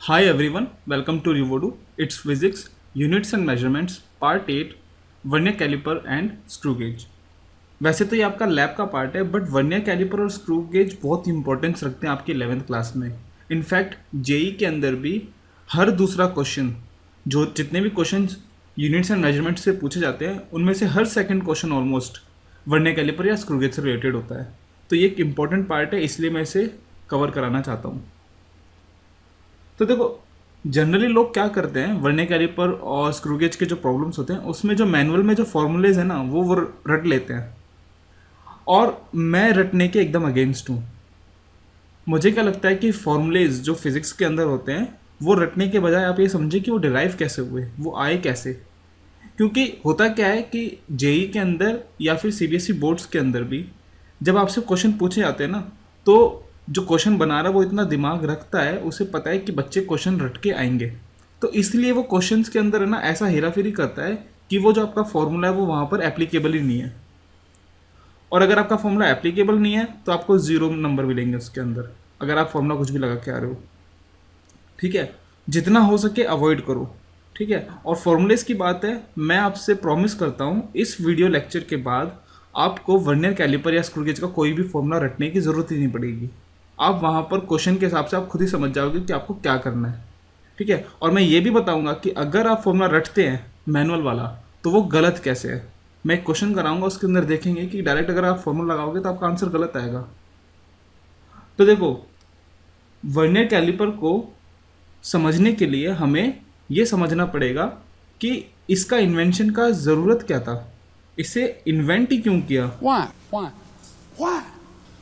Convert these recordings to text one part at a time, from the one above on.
Hi everyone, welcome to Revodu. It's Physics, Units and Measurements, Part 8, vernier caliper and screw gauge. वैसे तो ये आपका lab का part है, बट वर्नियर कैलिपर और स्क्रू गेज बहुत इंपॉर्टेंस रखते हैं आपकी 11th क्लास में। इनफैक्ट जेई के अंदर भी हर दूसरा क्वेश्चन, जो जितने भी क्वेश्चन यूनिट्स एंड मेजरमेंट से पूछे जाते हैं, उनमें से हर second question almost vernier caliper या स्क्रू गेज से रिलेटेड होता है। तो ये एक इंपॉर्टेंट पार्ट है, इसलिए मैं इसे कवर कराना चाहता हूँ। तो देखो, जनरली लोग क्या करते हैं, वर्नियर कैलिपर और स्क्रू गेज के जो प्रॉब्लम्स होते हैं उसमें जो मैनुअल में जो फॉर्मूलेज है ना वो रट लेते हैं, और मैं रटने के एकदम अगेंस्ट हूँ। मुझे क्या लगता है कि फॉर्मूलेज जो फिजिक्स के अंदर होते हैं वो रटने के बजाय आप ये समझे कि वो डिराइव कैसे हुए, वो आए कैसे। क्योंकि होता क्या है कि जेई के अंदर या फिर सीबीएसई बोर्ड्स के अंदर भी जब आपसे क्वेश्चन पूछे जाते हैं ना, तो जो क्वेश्चन बना रहा है वो इतना दिमाग रखता है, उसे पता है कि बच्चे क्वेश्चन रट के आएंगे, तो इसलिए वो क्वेश्चंस के अंदर है ना ऐसा हेराफेरी करता है कि वो जो आपका फॉर्मूला है वो वहाँ पर एप्लीकेबल ही नहीं है। और अगर आपका फॉर्मूला एप्लीकेबल नहीं है तो आपको 0 नंबर मिलेंगे उसके अंदर, अगर आप फॉर्मूला कुछ भी लगा के आ रहे हो। ठीक है, जितना हो सके अवॉइड करो। ठीक है, और फॉर्मूलेस की बात है, मैं आपसे प्रॉमिस करता हूँ इस वीडियो लेक्चर के बाद आपको वर्नियर कैलिपर या स्क्रू गेज का कोई भी फॉर्मूला रटने की ज़रूरत ही नहीं पड़ेगी। आप वहाँ पर क्वेश्चन के हिसाब से आप खुद ही समझ जाओगे कि आपको क्या करना है। ठीक है, और मैं ये भी बताऊंगा कि अगर आप फॉर्मूला रटते हैं मैनुअल वाला तो वो गलत कैसे है। मैं एक क्वेश्चन कराऊंगा, उसके अंदर देखेंगे कि डायरेक्ट अगर आप फॉर्मूला लगाओगे तो आपका आंसर गलत आएगा। तो देखो, वर्नियर कैलिपर को समझने के लिए हमें ये समझना पड़ेगा कि इसका इन्वेंशन का ज़रूरत क्या था, इसे इन्वेंट ही क्यों किया। Why? Why? Why?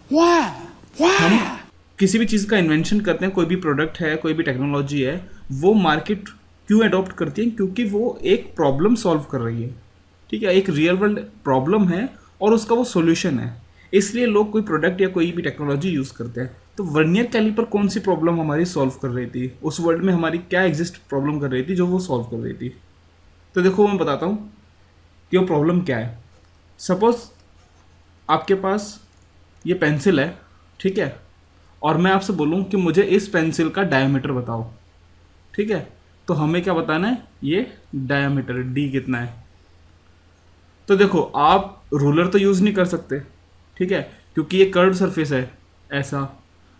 Why? हम Why? किसी भी चीज़ का इन्वेंशन करते हैं, कोई भी प्रोडक्ट है, कोई भी टेक्नोलॉजी है, वो मार्केट क्यों अडॉप्ट करती है? क्योंकि वो एक प्रॉब्लम सॉल्व कर रही है। ठीक है, एक रियल वर्ल्ड प्रॉब्लम है और उसका वो सॉल्यूशन है, इसलिए लोग कोई प्रोडक्ट या कोई भी टेक्नोलॉजी यूज़ करते हैं। तो वर्नियर कैलिपर कौन सी प्रॉब्लम हमारी सॉल्व कर रही थी, उस वर्ल्ड में हमारी क्या एग्जिस्ट प्रॉब्लम कर रही थी जो वो सॉल्व कर रही थी। तो देखो, मैं बताता हूँ कि वो प्रॉब्लम क्या है। सपोज आपके पास ये पेंसिल है, ठीक है, और मैं आपसे बोलूँ कि मुझे इस पेंसिल का डायमीटर बताओ। ठीक है, तो हमें क्या बताना है, ये डायमीटर डी कितना है। तो देखो, आप रूलर तो यूज़ नहीं कर सकते, ठीक है, क्योंकि ये कर्व सरफेस है ऐसा।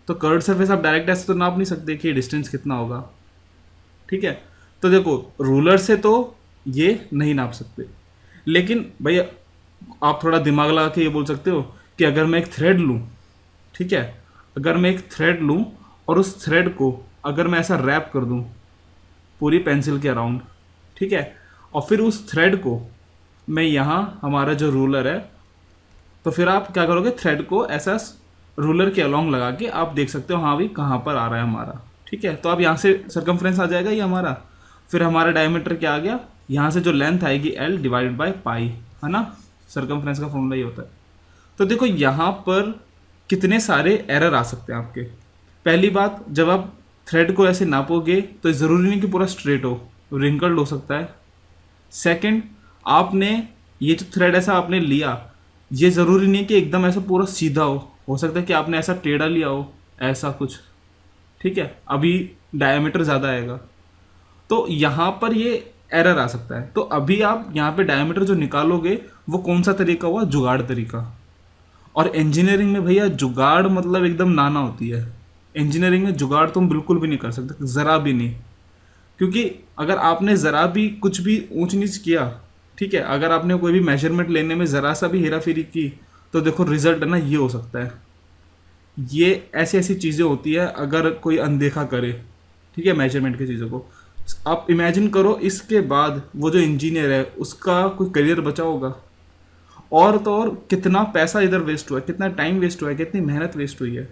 तो कर्व सरफेस आप डायरेक्ट ऐसे तो नाप नहीं सकते कि डिस्टेंस कितना होगा। ठीक है, तो देखो, रूलर से तो ये नहीं नाप सकते, लेकिन भैया आप थोड़ा दिमाग लगा के ये बोल सकते हो कि अगर मैं एक थ्रेड लूँ, ठीक है, अगर मैं एक थ्रेड लूँ और उस थ्रेड को अगर मैं ऐसा रैप कर दूँ पूरी पेंसिल के अराउंड, ठीक है, और फिर उस थ्रेड को मैं यहाँ हमारा जो रूलर है, तो फिर आप क्या करोगे, थ्रेड को ऐसा रूलर के अलोंग लगा के आप देख सकते हो हाँ भाई कहाँ पर आ रहा है हमारा। ठीक है, तो अब यहाँ से सरकमफ्रेंस आ जाएगा ये हमारा, फिर हमारा डायमीटर क्या आ गया, यहाँ से जो लेंथ आएगी L डिवाइडेड बाई पाई, है ना। सरकमफ्रेंस का फॉर्मूला ये होता है। तो देखो, यहाँ पर कितने सारे एरर आ सकते हैं आपके। पहली बात, जब आप थ्रेड को ऐसे नापोगे तो ज़रूरी नहीं कि पूरा स्ट्रेट हो, रिंकल्ड हो सकता है। सेकंड, आपने ये जो थ्रेड ऐसा आपने लिया, ये ज़रूरी नहीं कि एकदम ऐसा पूरा सीधा हो सकता है कि आपने ऐसा टेढ़ा लिया हो, ऐसा कुछ। ठीक है, अभी डायमीटर ज़्यादा आएगा, तो यहाँ पर ये एरर आ सकता है। तो अभी आप यहाँ पे डायमीटर जो निकालोगे वो कौन सा तरीका हुआ, जुगाड़ तरीका। और इंजीनियरिंग में भैया जुगाड़ मतलब एकदम नाना होती है। इंजीनियरिंग में जुगाड़ तुम बिल्कुल भी नहीं कर सकते, ज़रा भी नहीं। क्योंकि अगर आपने ज़रा भी कुछ भी ऊंच नीच किया, ठीक है, अगर आपने कोई भी मेजरमेंट लेने में ज़रा सा भी हेरा फेरी की, तो देखो रिजल्ट है ना ये हो सकता है। ये ऐसी ऐसी चीज़ें होती है अगर कोई अनदेखा करे, ठीक है, मेजरमेंट की चीज़ों को। आप इमेजिन करो इसके बाद वो जो इंजीनियर है उसका कोई करियर बचा होगा। और तो और कितना पैसा इधर वेस्ट हुआ है, कितना टाइम वेस्ट हुआ है, कितनी मेहनत वेस्ट हुई है।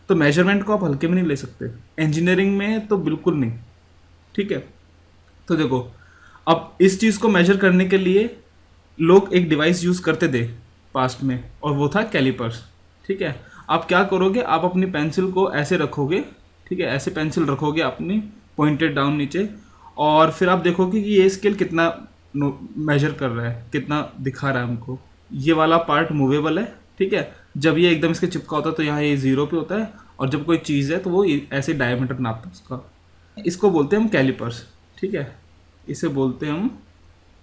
तो मेजरमेंट को आप हल्के में नहीं ले सकते, इंजीनियरिंग में तो बिल्कुल नहीं। ठीक है, तो देखो, अब इस चीज़ को मेजर करने के लिए लोग एक डिवाइस यूज़ करते थे पास्ट में, और वो था कैलिपर्स। ठीक है, आप क्या करोगे, आप अपनी पेंसिल को ऐसे रखोगे, ठीक है, ऐसे पेंसिल रखोगे अपनी पॉइंटेड डाउन नीचे, और फिर आप देखोगे कि ये स्केल कितना मेजर कर रहा है, कितना दिखा रहा है हमको। ये वाला पार्ट मूवेबल है, ठीक है, जब ये एकदम इसके चिपका होता है तो यहाँ ये 0 पे होता है, और जब कोई चीज़ है तो वो ऐसे डायमीटर नापता है उसका। इसको बोलते हैं हम कैलिपर्स, ठीक है, इसे बोलते हैं हम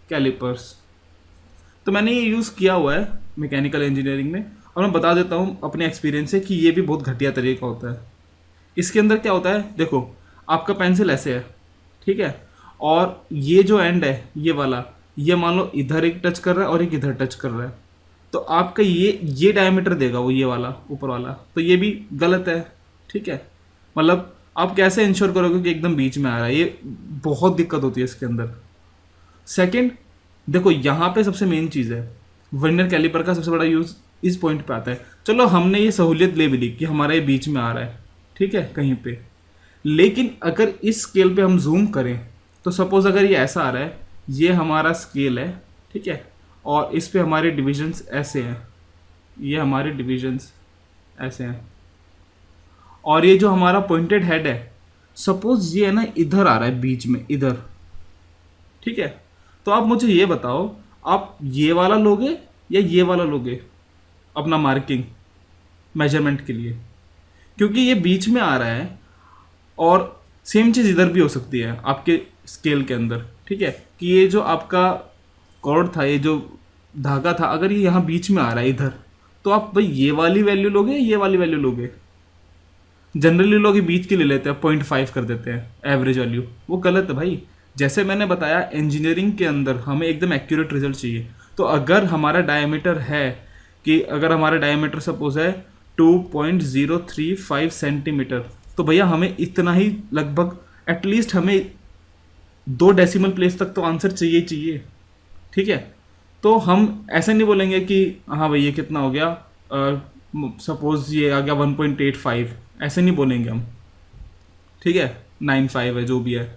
कैलिपर्स। तो मैंने ये यूज़ किया हुआ है मैकेनिकल इंजीनियरिंग में, और मैं बता देता हूँ अपने एक्सपीरियंस से कि ये भी बहुत घटिया तरीका होता है। इसके अंदर क्या होता है, देखो आपका पेंसिल ऐसे है, ठीक है, और ये जो एंड है ये वाला, ये मान लो इधर एक टच कर रहा है और एक इधर टच कर रहा है, तो आपका ये डायमीटर देगा वो, ये वाला ऊपर वाला, तो ये भी गलत है, ठीक है। मतलब आप कैसे इंश्योर करोगे कि एकदम बीच में आ रहा है, ये बहुत दिक्कत होती है इसके अंदर। सेकंड, देखो यहाँ पे सबसे मेन चीज़ है, वर्नियर कैलिपर का सबसे बड़ा यूज़ इस पॉइंट पे आता है। चलो हमने ये सहूलियत ले भी ली कि हमारा ये बीच में आ रहा है, ठीक है, कहीं पे, लेकिन अगर इस स्केल पे हम जूम करें तो सपोज अगर ये ऐसा आ रहा है, ये हमारा स्केल है, ठीक है, और इस पे हमारे डिविजन्स ऐसे हैं, ये हमारे डिविजन्स ऐसे हैं, और ये जो हमारा पॉइंटेड हेड है, सपोज ये है ना इधर आ रहा है बीच में, इधर, ठीक है, तो आप मुझे ये बताओ, आप ये वाला लोगे या ये वाला लोगे अपना मार्किंग मेजरमेंट के लिए, क्योंकि ये बीच में आ रहा है, और सेम चीज़ इधर भी हो सकती है आपके स्केल के अंदर, ठीक है, कि ये जो आपका कॉर्ड था, ये जो धागा था, अगर ये यहाँ बीच में आ रहा है इधर, तो आप भाई ये वाली वैल्यू लोगे, ये वाली वैल्यू लोगे। जनरली लोग ये बीच की ले लेते हैं, 0.5 कर देते हैं एवरेज वैल्यू, वो गलत है भाई। जैसे मैंने बताया इंजीनियरिंग के अंदर हमें एकदम एक्यूरेट रिजल्ट चाहिए, तो अगर हमारा डायमीटर है, कि अगर हमारा डायमीटर सपोज है 2.035 सेंटीमीटर, तो भैया हमें इतना ही लगभग एटलीस्ट हमें 2 डेसिमल प्लेस तक तो आंसर चाहिए, ठीक है। तो हम ऐसे नहीं बोलेंगे कि हाँ भाई ये कितना हो गया, सपोज ये आ गया 1.85, ऐसे नहीं बोलेंगे हम, ठीक है, 95 है जो भी है,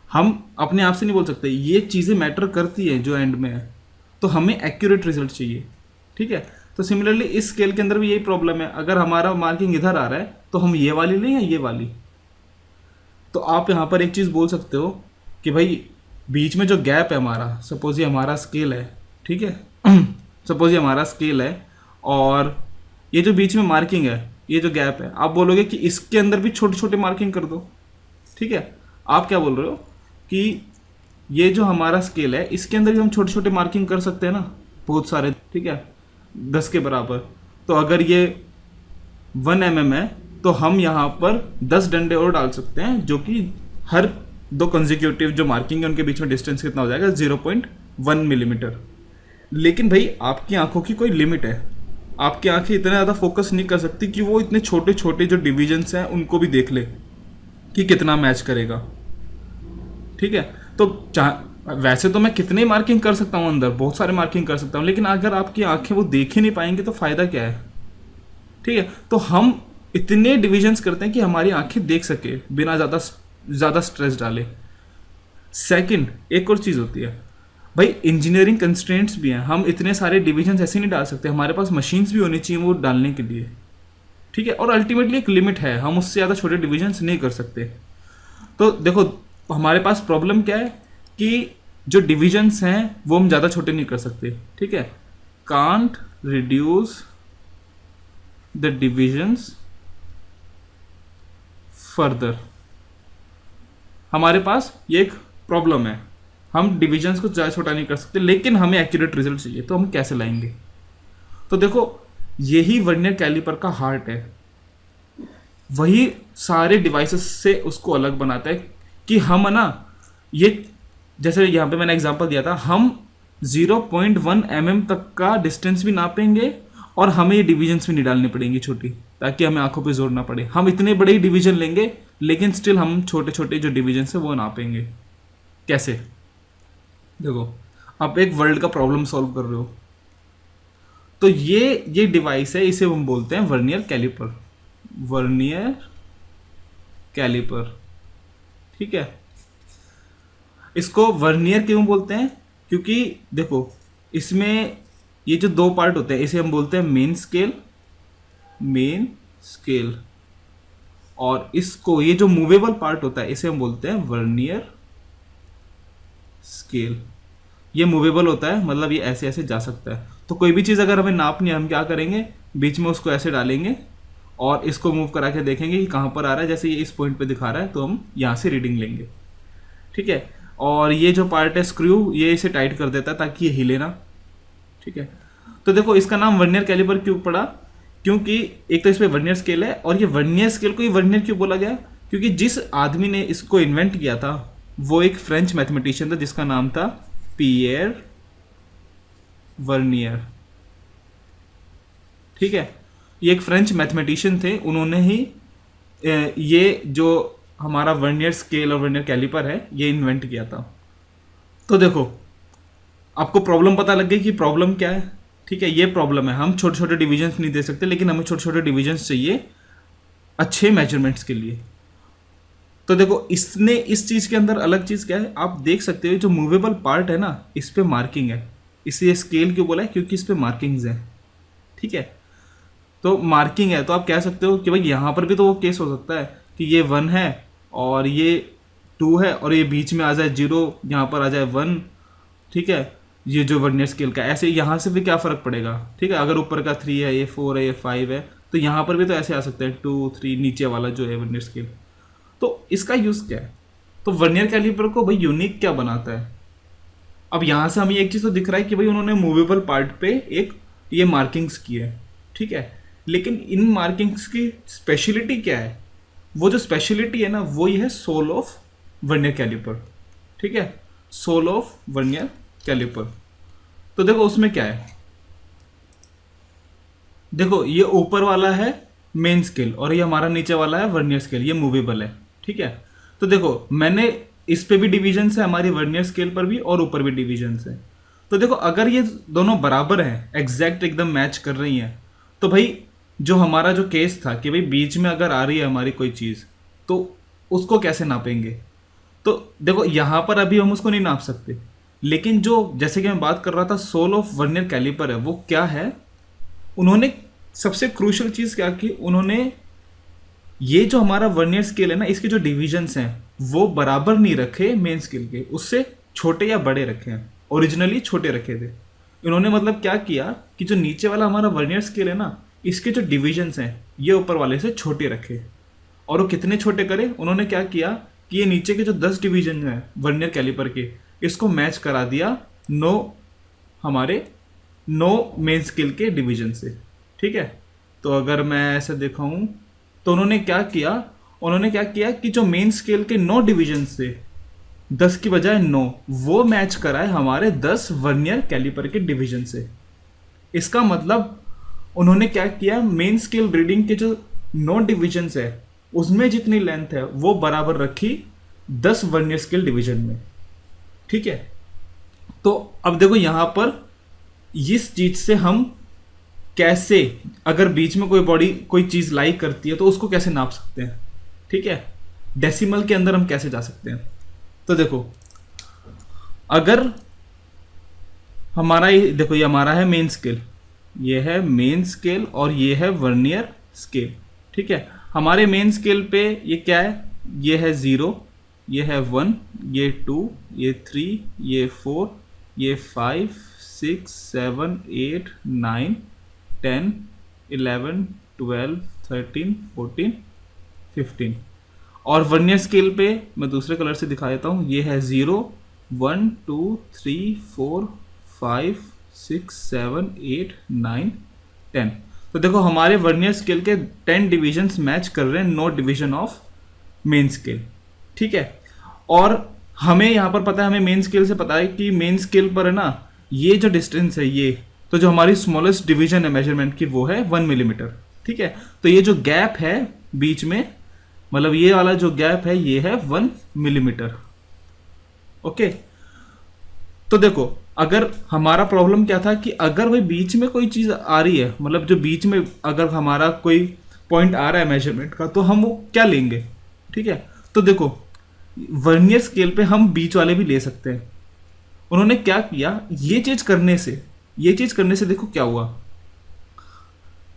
हम अपने आप से नहीं बोल सकते, ये चीज़ें मैटर करती हैं जो एंड में है, तो हमें एक्यूरेट रिजल्ट चाहिए, ठीक है। तो सिमिलरली इस स्केल के अंदर भी यही प्रॉब्लम है, अगर हमारा मार्किंग इधर आ रहा है तो हम ये वाली लें या ये वाली। तो आप यहाँ पर एक चीज़ बोल सकते हो कि भाई बीच में जो गैप है हमारा, सपोज ये हमारा स्केल है, ठीक है, सपोज ये हमारा स्केल है, और ये जो बीच में मार्किंग है, ये जो गैप है, आप बोलोगे कि इसके अंदर भी छोटे छोटे मार्किंग कर दो, ठीक है। आप क्या बोल रहे हो कि ये जो हमारा स्केल है इसके अंदर भी हम छोटे छोटे मार्किंग कर सकते हैं ना, बहुत सारे, ठीक है, 10 के बराबर। तो अगर ये 1 mm है तो हम यहाँ पर 10 डंडे और डाल सकते हैं, जो कि हर 2 कंसेक्यूटिव जो मार्किंग है उनके बीच में डिस्टेंस कितना हो जाएगा, 0.1 मिलीमीटर। लेकिन भाई आपकी आंखों की कोई लिमिट है, आपकी आंखें इतना ज़्यादा फोकस नहीं कर सकती कि वो इतने छोटे छोटे जो डिविजन्स हैं उनको भी देख ले कि कितना मैच करेगा, ठीक है। तो वैसे तो मैं कितने मार्किंग कर सकता हूँ अंदर, बहुत सारे मार्किंग कर सकता हूँ, लेकिन अगर आपकी आंखें वो देख ही नहीं पाएंगी तो फ़ायदा क्या है, ठीक है। तो हम इतने डिविजन्स करते हैं कि हमारी आंखें देख सके बिना ज़्यादा स्ट्रेस डाले। सेकंड, एक और चीज़ होती है भाई, इंजीनियरिंग कंस्ट्रेंट्स भी हैं, हम इतने सारे डिविजन्स ऐसे नहीं डाल सकते, हमारे पास मशीन्स भी होनी चाहिए वो डालने के लिए, ठीक है। और अल्टीमेटली एक लिमिट है, हम उससे ज़्यादा छोटे डिविजन्स नहीं कर सकते। तो देखो हमारे पास प्रॉब्लम क्या है कि जो डिविजन्स हैं वो हम ज़्यादा छोटे नहीं कर सकते, ठीक है। Can't reduce the divisions further, हमारे पास ये एक प्रॉब्लम है, हम डिविजन्स को ज़्यादा छोटा नहीं कर सकते, लेकिन हमें एक्यूरेट रिजल्ट चाहिए, तो हम कैसे लाएंगे। तो देखो यही वर्नियर कैलिपर का हार्ट है, वही सारे डिवाइसेस से उसको अलग बनाता है कि हम ना, ये जैसे यहाँ पे मैंने एग्जांपल दिया था, हम 0.1 mm तक का डिस्टेंस भी नापेंगे और हमें ये डिविजन्स भी नहीं डालनी पड़ेंगी छोटी, ताकि हमें आंखों पे जोर ना पड़े। हम इतने बड़े ही डिवीजन लेंगे लेकिन स्टिल हम छोटे छोटे जो डिविजन है वो नापेंगे। कैसे, देखो आप एक वर्ल्ड का प्रॉब्लम सॉल्व कर रहे हो, तो ये डिवाइस है, इसे हम बोलते हैं वर्नियर कैलिपर, वर्नियर कैलिपर, ठीक है। इसको वर्नियर क्यों बोलते हैं, क्योंकि देखो इसमें ये जो 2 पार्ट होते हैं इसे हम बोलते हैं मेन स्केल, और इसको ये जो मूवेबल पार्ट होता है इसे हम बोलते हैं वर्नियर स्केल। ये मूवेबल होता है, मतलब ये ऐसे ऐसे जा सकता है। तो कोई भी चीज़ अगर हमें नापनी है, हम क्या करेंगे, बीच में उसको ऐसे डालेंगे और इसको मूव करा के देखेंगे कि कहाँ पर आ रहा है। जैसे ये इस पॉइंट पे दिखा रहा है तो हम यहाँ से रीडिंग लेंगे, ठीक है। और ये जो पार्ट है स्क्रू, ये इसे टाइट कर देता है ताकि ये हिले ना, ठीक है। तो देखो इसका नाम वर्नियर कैलिपर क्यों पड़ा, क्योंकि एक तो इस पे वर्नियर स्केल है, और ये वर्नियर स्केल को ही वर्नियर क्यों बोला गया, क्योंकि जिस आदमी ने इसको इन्वेंट किया था वो एक फ्रेंच मैथमेटिशियन था जिसका नाम था पियर वर्नियर, ठीक है। ये एक फ्रेंच मैथमेटिशियन थे, उन्होंने ही ये जो हमारा वर्नियर स्केल और वर्नियर कैलिपर है ये इन्वेंट किया था। तो देखो आपको प्रॉब्लम पता लग गई कि प्रॉब्लम क्या है, ठीक है। ये प्रॉब्लम है, हम छोटे छोटे डिविजन्स नहीं दे सकते, लेकिन हमें छोटे छोटे डिविजन्स चाहिए अच्छे मेजरमेंट्स के लिए। तो देखो इसने इस चीज़ के अंदर अलग चीज़ क्या है, आप देख सकते हो जो मूवेबल पार्ट है ना इस पे मार्किंग है, इसलिए स्केल क्यों बोला है, क्योंकि इस पे मार्किंग्स हैं, ठीक है। तो मार्किंग है तो आप कह सकते हो कि भाई यहाँ पर भी तो वो केस हो सकता है कि ये 1 है और ये 2 है और ये बीच में आ जाए 0, यहाँ पर आ जाए 1, ठीक है। ये जो वर्नियर स्केल का ऐसे यहाँ से भी क्या फ़र्क पड़ेगा, ठीक है। अगर ऊपर का 3 है, ये 4 है, ये 5 है, तो यहाँ पर भी तो ऐसे आ सकते हैं 2, 3, नीचे वाला जो है वर्नियर स्केल। तो इसका यूज़ क्या है, तो वर्नियर कैलिपर को भाई यूनिक क्या बनाता है। अब यहाँ से हमें एक चीज़ तो दिख रहा है कि भाई उन्होंने मूवेबल पार्ट पे एक ये मार्किंग्स की है, ठीक है। लेकिन इन मार्किंग्स की स्पेशलिटी क्या है, वो जो स्पेशलिटी है ना वो ये है सोल ऑफ वर्नियर कैलिपर, ठीक है, सोल ऑफ वर्नियर कैलिपर। तो देखो उसमें क्या है, देखो ये ऊपर वाला है मेन स्केल और ये हमारा नीचे वाला है वर्नियर स्केल, ये मूवेबल है, ठीक है। तो देखो मैंने इस पे भी डिविजन्स है हमारी वर्नियर स्केल पर भी और ऊपर भी डिविजन्स है। तो देखो अगर ये दोनों बराबर हैं, एग्जैक्ट एकदम मैच कर रही हैं, तो भाई जो हमारा जो केस था कि भाई बीच में अगर आ रही है हमारी कोई चीज़ तो उसको कैसे नापेंगे। तो देखो यहाँ पर अभी हम उसको नहीं नाप सकते, लेकिन जो जैसे कि मैं बात कर रहा था सोल ऑफ वर्नियर कैलिपर है वो क्या है, उन्होंने सबसे क्रूशियल चीज़ क्या की, उन्होंने ये जो हमारा वर्नियर स्केल है ना इसके जो डिविजन्स हैं वो बराबर नहीं रखे मेन स्केल के, उससे छोटे या बड़े रखे हैं, ओरिजिनली छोटे रखे थे इन्होंने। मतलब क्या किया कि जो नीचे वाला हमारा वर्नियर स्केल है ना इसके जो डिविजन्स हैं ये ऊपर वाले से छोटे रखे। और वो कितने छोटे करे, उन्होंने क्या किया कि ये नीचे के जो 10 डिवीजन हैं वर्नियर कैलिपर के इसको मैच करा दिया 9 मेन स्केल के डिवीजन से, ठीक है। तो अगर मैं ऐसे दिखाऊं तो उन्होंने क्या किया कि जो मेन स्केल के 9 डिवीजन थे 10 की बजाय 9 वो मैच कराए हमारे 10 वर्नियर कैलिपर के डिवीजन से। इसका मतलब उन्होंने क्या किया, मेन स्केल रीडिंग के जो 9 डिविजन्स है उसमें जितनी लेंथ है वो बराबर रखी 10 वर्नियर स्केल डिवीजन में, ठीक है। तो अब देखो यहां पर इस चीज से हम कैसे, अगर बीच में कोई बॉडी कोई चीज लाई करती है तो उसको कैसे नाप सकते हैं, ठीक है, डेसिमल के अंदर हम कैसे जा सकते हैं। तो देखो अगर हमारा ये देखो ये हमारा है मेन स्केल, ये है मेन स्केल और ये है वर्नियर स्केल, ठीक है। हमारे मेन स्केल पे ये क्या है, ये है 0, ये है 1, ये 2, ये 3, ये 4, ये 5, 6, 7, 8, 9, 10, 11, 12, 13, 14, 15। और वर्नियर स्केल पे मैं दूसरे कलर से दिखा देता हूँ, ये है 0, 1, 2, 3, 4, 5, 6, 7, 8, 9, 10। तो देखो हमारे वर्नियर स्केल के 10 डिविजन्स मैच कर रहे हैं 9 डिवीजन ऑफ मेन स्केल, ठीक है। और हमें यहाँ पर पता है, हमें मेन स्केल से पता है कि मेन स्केल पर है ना ये जो डिस्टेंस है ये, तो जो हमारी स्मॉलेस्ट डिवीजन है मेजरमेंट की वो है 1 मिलीमीटर, ठीक है। तो ये जो गैप है बीच में, मतलब ये वाला जो गैप है ये है 1 मिलीमीटर, ओके। तो देखो अगर हमारा प्रॉब्लम क्या था कि अगर भाई बीच में कोई चीज़ आ रही है, मतलब जो बीच में अगर हमारा कोई पॉइंट आ रहा है मेजरमेंट का, तो हम वो क्या लेंगे, ठीक है। तो देखो वर्नियर स्केल पे हम बीच वाले भी ले सकते हैं। उन्होंने क्या किया, ये चीज़ करने से देखो क्या हुआ,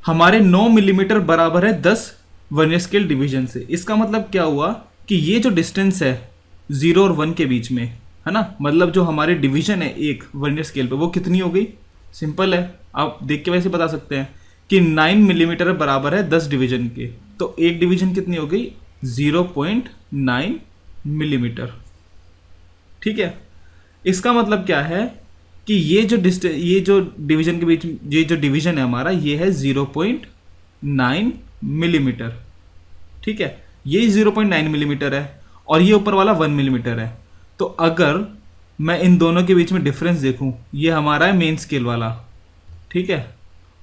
हमारे 9 मिलीमीटर बराबर है 10 वर्नियर स्केल डिवीजन से। इसका मतलब क्या हुआ कि ये जो डिस्टेंस है 0 और 1 के बीच में है ना, मतलब जो हमारे डिवीजन है एक वर्नियर स्केल पे वो कितनी हो गई, सिंपल है, आप देख के वैसे बता सकते हैं कि 9 मिलीमीटर बराबर है 10 डिवीजन के, तो एक डिवीजन कितनी हो गई 0.9 मिलीमीटर। ठीक है, इसका मतलब क्या है कि ये जो डिवीजन के बीच, ये जो डिवीजन है हमारा, ये है 0.9 मिलीमीटर। ठीक है, ये 0.9 मिलीमीटर है और ये ऊपर वाला 1 मिलीमीटर है। तो अगर मैं इन दोनों के बीच में डिफरेंस देखूं, ये हमारा है मेन स्केल वाला, ठीक है,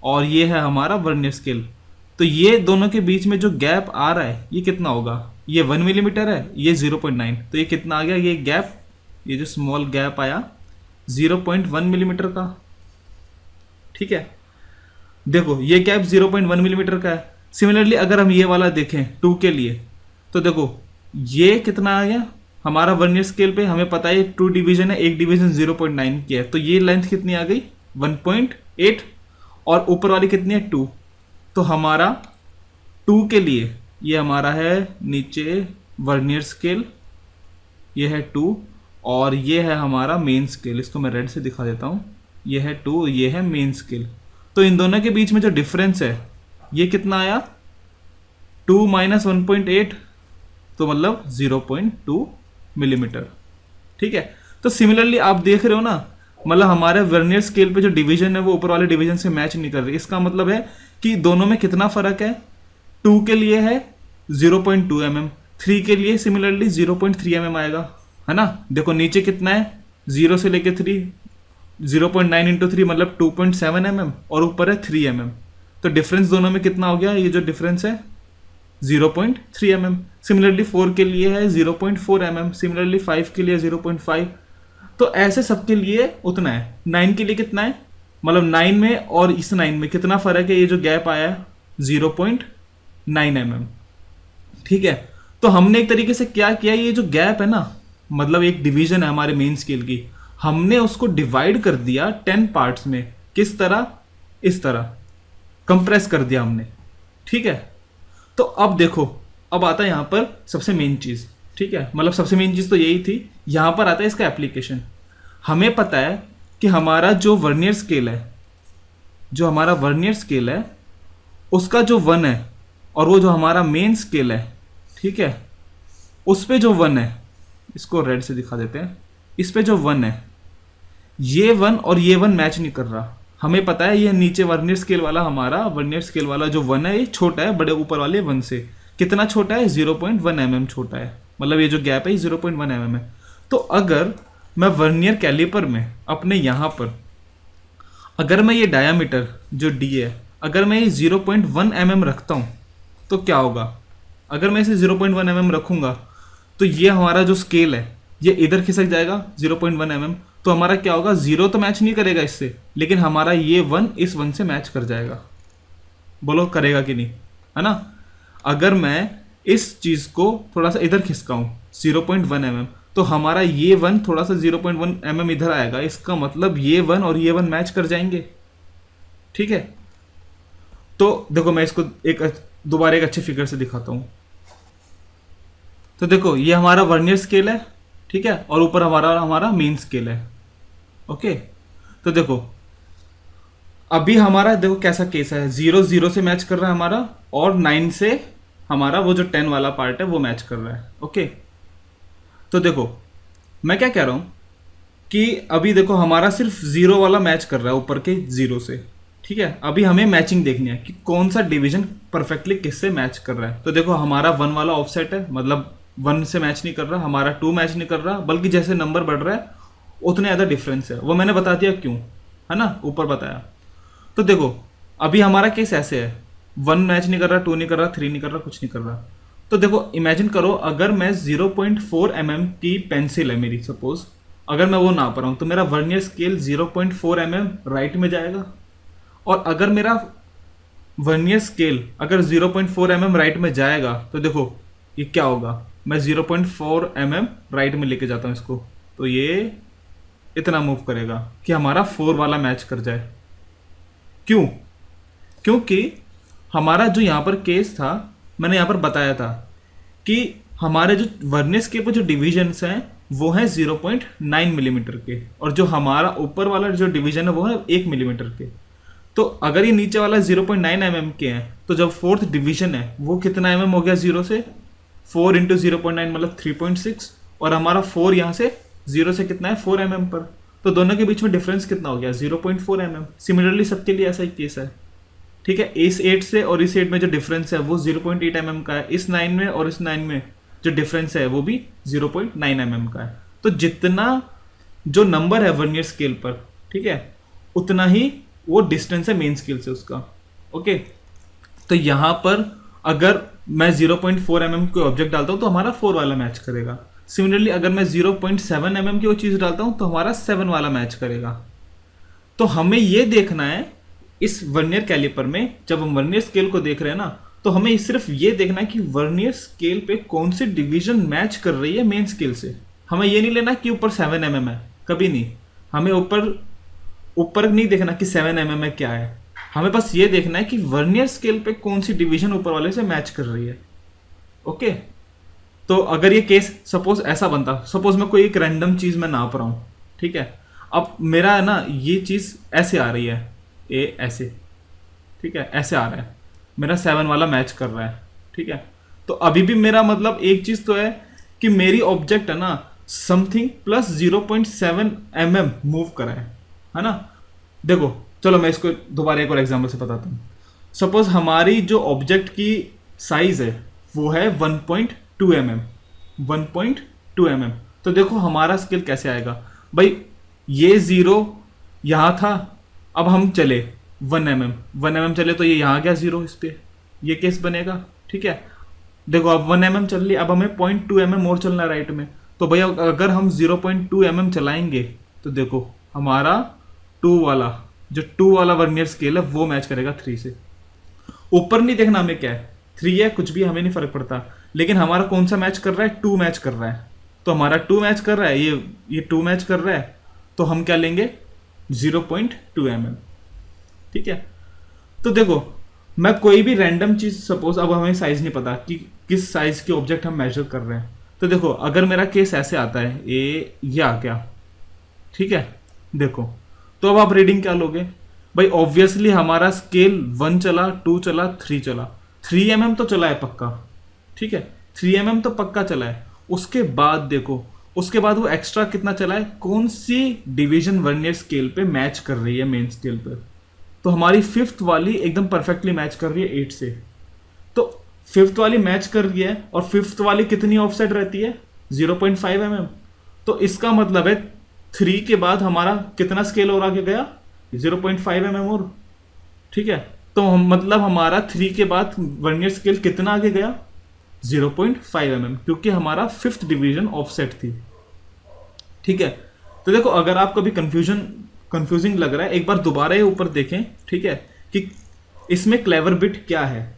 और ये है हमारा वर्नियर स्केल, तो ये दोनों के बीच में जो गैप आ रहा है ये कितना होगा, ये 1 मिलीमीटर है, ये 0.9, तो ये कितना आ गया, ये गैप, ये जो स्मॉल गैप आया 0.1 मिलीमीटर का। ठीक है, देखो ये गैप 0.1 मिलीमीटर का है। सिमिलरली अगर हम ये वाला देखें 2 के लिए, तो देखो ये कितना आ गया हमारा वर्नियर स्केल पे, हमें पता है 2 डिवीजन है, एक डिवीजन 0.9 की है, तो ये लेंथ कितनी आ गई 1.8 और ऊपर वाली कितनी है 2। तो हमारा 2 के लिए ये हमारा है नीचे वर्नियर स्केल, ये है 2 और ये है हमारा मेन स्केल, इसको मैं रेड से दिखा देता हूँ, ये है 2, ये है मेन स्केल। तो इन दोनों के बीच में जो डिफरेंस है ये कितना आया 2 माइनस 1.8, तो मतलब 0.2 मिलीमीटर। ठीक है, तो सिमिलरली आप देख रहे हो ना, मतलब हमारे वर्नियर स्केल पे जो डिवीजन है वो ऊपर वाले डिवीजन से मैच नहीं कर रही। इसका मतलब है कि दोनों में कितना फर्क है, 2 के लिए है 0.2 mm, 3 के लिए सिमिलरली 0.3 mm आएगा, है ना। देखो नीचे कितना है 0 से लेके 3, 0.9 इंटू 3 मतलब 2.7 mm और ऊपर है 3 mm, तो डिफरेंस दोनों में कितना हो गया, ये जो डिफरेंस है 0.3 mm। सिमिलरली 4 के लिए है 0.4 mm, सिमिलरली 5 के लिए 0.5, तो ऐसे सबके लिए उतना है। 9 के लिए कितना है, मतलब 9 में और इस 9 में कितना फर्क है, ये जो गैप आया है 0.9 mm। ठीक है, तो हमने एक तरीके से क्या किया, ये जो गैप है ना, मतलब एक डिवीजन है हमारे मेन स्केल की, हमने उसको डिवाइड कर दिया 10 पार्ट्स में। किस तरह, इस तरह कंप्रेस कर दिया हमने। ठीक है, तो अब देखो, अब आता है यहाँ पर सबसे मेन चीज़। ठीक है, मतलब सबसे मेन चीज़ तो यही थी, यहाँ पर आता है इसका एप्लीकेशन। हमें पता है कि हमारा जो वर्नियर स्केल है, जो हमारा वर्नियर स्केल है उसका जो 1 है और वो जो हमारा मेन स्केल है, ठीक है, उस पे जो 1 है, इसको रेड से दिखा देते हैं, इस पे जो 1 है, ये 1 और ये 1 मैच नहीं कर रहा। हमें पता है ये नीचे वर्नियर स्केल वाला, हमारा वर्नियर स्केल वाला जो 1 है ये छोटा है बड़े ऊपर वाले 1 से। कितना छोटा है, 0.1 mm छोटा है, मतलब ये जो गैप है ये 0.1 mm है। तो अगर मैं वर्नियर कैलिपर में अपने यहाँ पर, अगर मैं ये डायामीटर जो d है, अगर मैं ये 0.1 mm रखता हूँ तो क्या होगा, अगर मैं इसे 0.1 mm रखूँगा तो ये हमारा जो स्केल है ये इधर खिसक जाएगा 0.1 mm, तो हमारा क्या होगा, 0 तो मैच नहीं करेगा इससे, लेकिन हमारा ये 1 इस 1 से मैच कर जाएगा। बोलो करेगा कि नहीं, है ना। अगर मैं इस चीज़ को थोड़ा सा इधर खिसकाऊँ 0.1 mm, तो हमारा ये 1 थोड़ा सा 0.1 mm इधर आएगा, इसका मतलब ये 1 और ये 1 मैच कर जाएंगे। ठीक है, तो देखो मैं इसको दोबारा एक अच्छे फिगर से दिखाता हूँ। तो देखो ये हमारा वर्नियर स्केल है, ठीक है, और ऊपर हमारा मेन स्केल है। ओके, तो देखो अभी हमारा देखो कैसा केस है, 0 0 से मैच कर रहा है हमारा, और 9 से हमारा वो जो 10 वाला पार्ट है वो मैच कर रहा है। ओके, तो देखो मैं क्या कह रहा हूँ कि अभी देखो हमारा सिर्फ 0 वाला मैच कर रहा है ऊपर के 0 से। ठीक है, अभी हमें मैचिंग देखनी है कि कौन सा डिवीजन परफेक्टली किससे मैच कर रहा है। तो देखो हमारा 1 वाला ऑफसेट है, मतलब 1 से मैच नहीं कर रहा, हमारा 2 मैच नहीं कर रहा, बल्कि जैसे नंबर बढ़ रहा है उतने ज़्यादा डिफरेंस है। वो मैंने बता दिया क्यों, है ना, ऊपर बताया। तो देखो अभी हमारा केस ऐसे है, 1 मैच नहीं कर रहा, 2 नहीं कर रहा, 3 नहीं कर रहा, कुछ नहीं कर रहा। तो देखो इमेजिन करो, अगर मैं 0.4 mm की पेंसिल है मेरी, सपोज अगर मैं वो नाप रहा हूँ, तो मेरा वर्नियर स्केल 0.4 mm राइट में जाएगा, और अगर मेरा वर्नियर स्केल अगर 0.4 mm राइट में जाएगा तो देखो ये क्या होगा, मैं 0.4 mm राइट में लेके जाता हूँ इसको, तो ये इतना मूव करेगा कि हमारा 4 वाला मैच कर जाए। क्यों, क्योंकि हमारा जो यहाँ पर केस था, मैंने यहाँ पर बताया था कि हमारे जो वर्नियर स्केल पर जो डिविजन्स हैं वो हैं 0.9 मिलीमीटर के, और जो हमारा ऊपर वाला जो डिवीजन है वो है 1 मिलीमीटर के। तो अगर ये नीचे वाला 0.9 mm के हैं तो जब फोर्थ डिवीजन है वो कितना mm हो गया 0 से, 4 इंटू 0.9 मतलब 3.6, और हमारा 4 यहाँ से 0 से कितना है 4 mm पर, तो दोनों के बीच में डिफरेंस कितना हो गया 0.4 mm। सिमिलरली सबके लिए ऐसा ही केस है, ठीक है। इस 8 से और इस 8 में जो डिफरेंस है वो 0.8 mm का है, इस 9 में और इस 9 में जो डिफरेंस है वो भी 0.9 mm का है। तो जितना जो नंबर है वर्नियर स्केल पर, ठीक है, उतना ही वो डिस्टेंस है मेन स्केल से उसका। ओके, तो यहाँ पर अगर मैं 0.4 mm कोई ऑब्जेक्ट डालता हूँ तो हमारा 4 वाला मैच करेगा। सिमिलरली अगर मैं 0.7 mm की वो चीज़ डालता हूँ तो हमारा 7 वाला मैच करेगा। तो हमें ये देखना है इस वर्नियर कैलिपर में, जब हम वर्नियर स्केल को देख रहे हैं ना, तो हमें सिर्फ ये देखना है कि वर्नियर स्केल पे कौन सी डिवीजन मैच कर रही है मेन स्केल से। हमें ये नहीं लेना कि ऊपर 7 mm है, कभी नहीं। हमें ऊपर नहीं देखना कि 7 mm में क्या है, हमें बस ये देखना है कि वर्नियर स्केल पे कौन सी डिवीजन ऊपर वाले से मैच कर रही है। ओके, तो अगर ये केस सपोज ऐसा बनता, सपोज मैं कोई एक रैंडम चीज़ में नाप रहा हूँ, ठीक है, अब मेरा है ना ये चीज़ ऐसे आ रही है, ए ऐसे, ठीक है, ऐसे आ रहा है, मेरा 7 वाला मैच कर रहा है, ठीक है। तो अभी भी मेरा मतलब एक चीज़ तो है कि मेरी ऑब्जेक्ट है ना समथिंग प्लस 0.7 mm मूव करा है ना। देखो चलो मैं इसको दोबारा एक और एग्जांपल से बताता हूँ। सपोज हमारी जो ऑब्जेक्ट की साइज है वो है 1.2 mm, 1.2 mm। तो देखो हमारा स्केल कैसे आएगा भाई, ये 0 यहाँ था, अब हम चले 1 mm चले तो ये यहाँ गया 0 इस पे, ये केस बनेगा, ठीक है। देखो अब 1 mm चल ली, अब हमें 0.2 mm और चलना है राइट में, तो भैया अगर हम 0.2 mm चलाएंगे तो देखो हमारा 2 वाला वर्नियर स्केल है वो मैच करेगा 3 से। ऊपर नहीं देखना हमें क्या है, 3 है कुछ भी हमें नहीं फर्क पड़ता, लेकिन हमारा कौन सा मैच कर रहा है, 2 मैच कर रहा है। तो हमारा 2 मैच कर रहा है, ये 2 मैच कर रहा है, तो हम क्या लेंगे 0.2 mm, ठीक है। तो देखो मैं कोई भी रैंडम चीज, सपोज अब हमें साइज नहीं पता कि किस साइज के ऑब्जेक्ट हम मेजर कर रहे हैं, तो देखो अगर मेरा केस ऐसे आता है ये आ गया, ठीक है, देखो तो अब आप रीडिंग क्या लोगे भाई, ऑब्वियसली हमारा स्केल 1 चला, 2 चला, 3 चला, 3 mm तो चला है पक्का, ठीक है, 3 mm तो पक्का चला है। उसके बाद देखो, उसके बाद वो एक्स्ट्रा कितना चला है, कौन सी डिवीजन वर्नियर स्केल पे मैच कर रही है मेन स्केल पे, तो हमारी 5th वाली एकदम परफेक्टली मैच कर रही है 8 से। तो 5th वाली मैच कर रही है, और 5th वाली कितनी ऑफसेट रहती है 0.5 mm। तो इसका मतलब है 3 के बाद हमारा कितना स्केल और आगे गया 0.5 mm और, ठीक है। तो मतलब हमारा 3 के बाद वर्नियर स्केल कितना आगे गया 0.5 mm, क्योंकि हमारा 5th डिवीजन ऑफसेट थी, ठीक है। तो देखो अगर आपको भी कंफ्यूजिंग लग रहा है, एक बार दोबारा ये ऊपर देखें, ठीक है, कि इसमें क्लेवर बिट क्या है,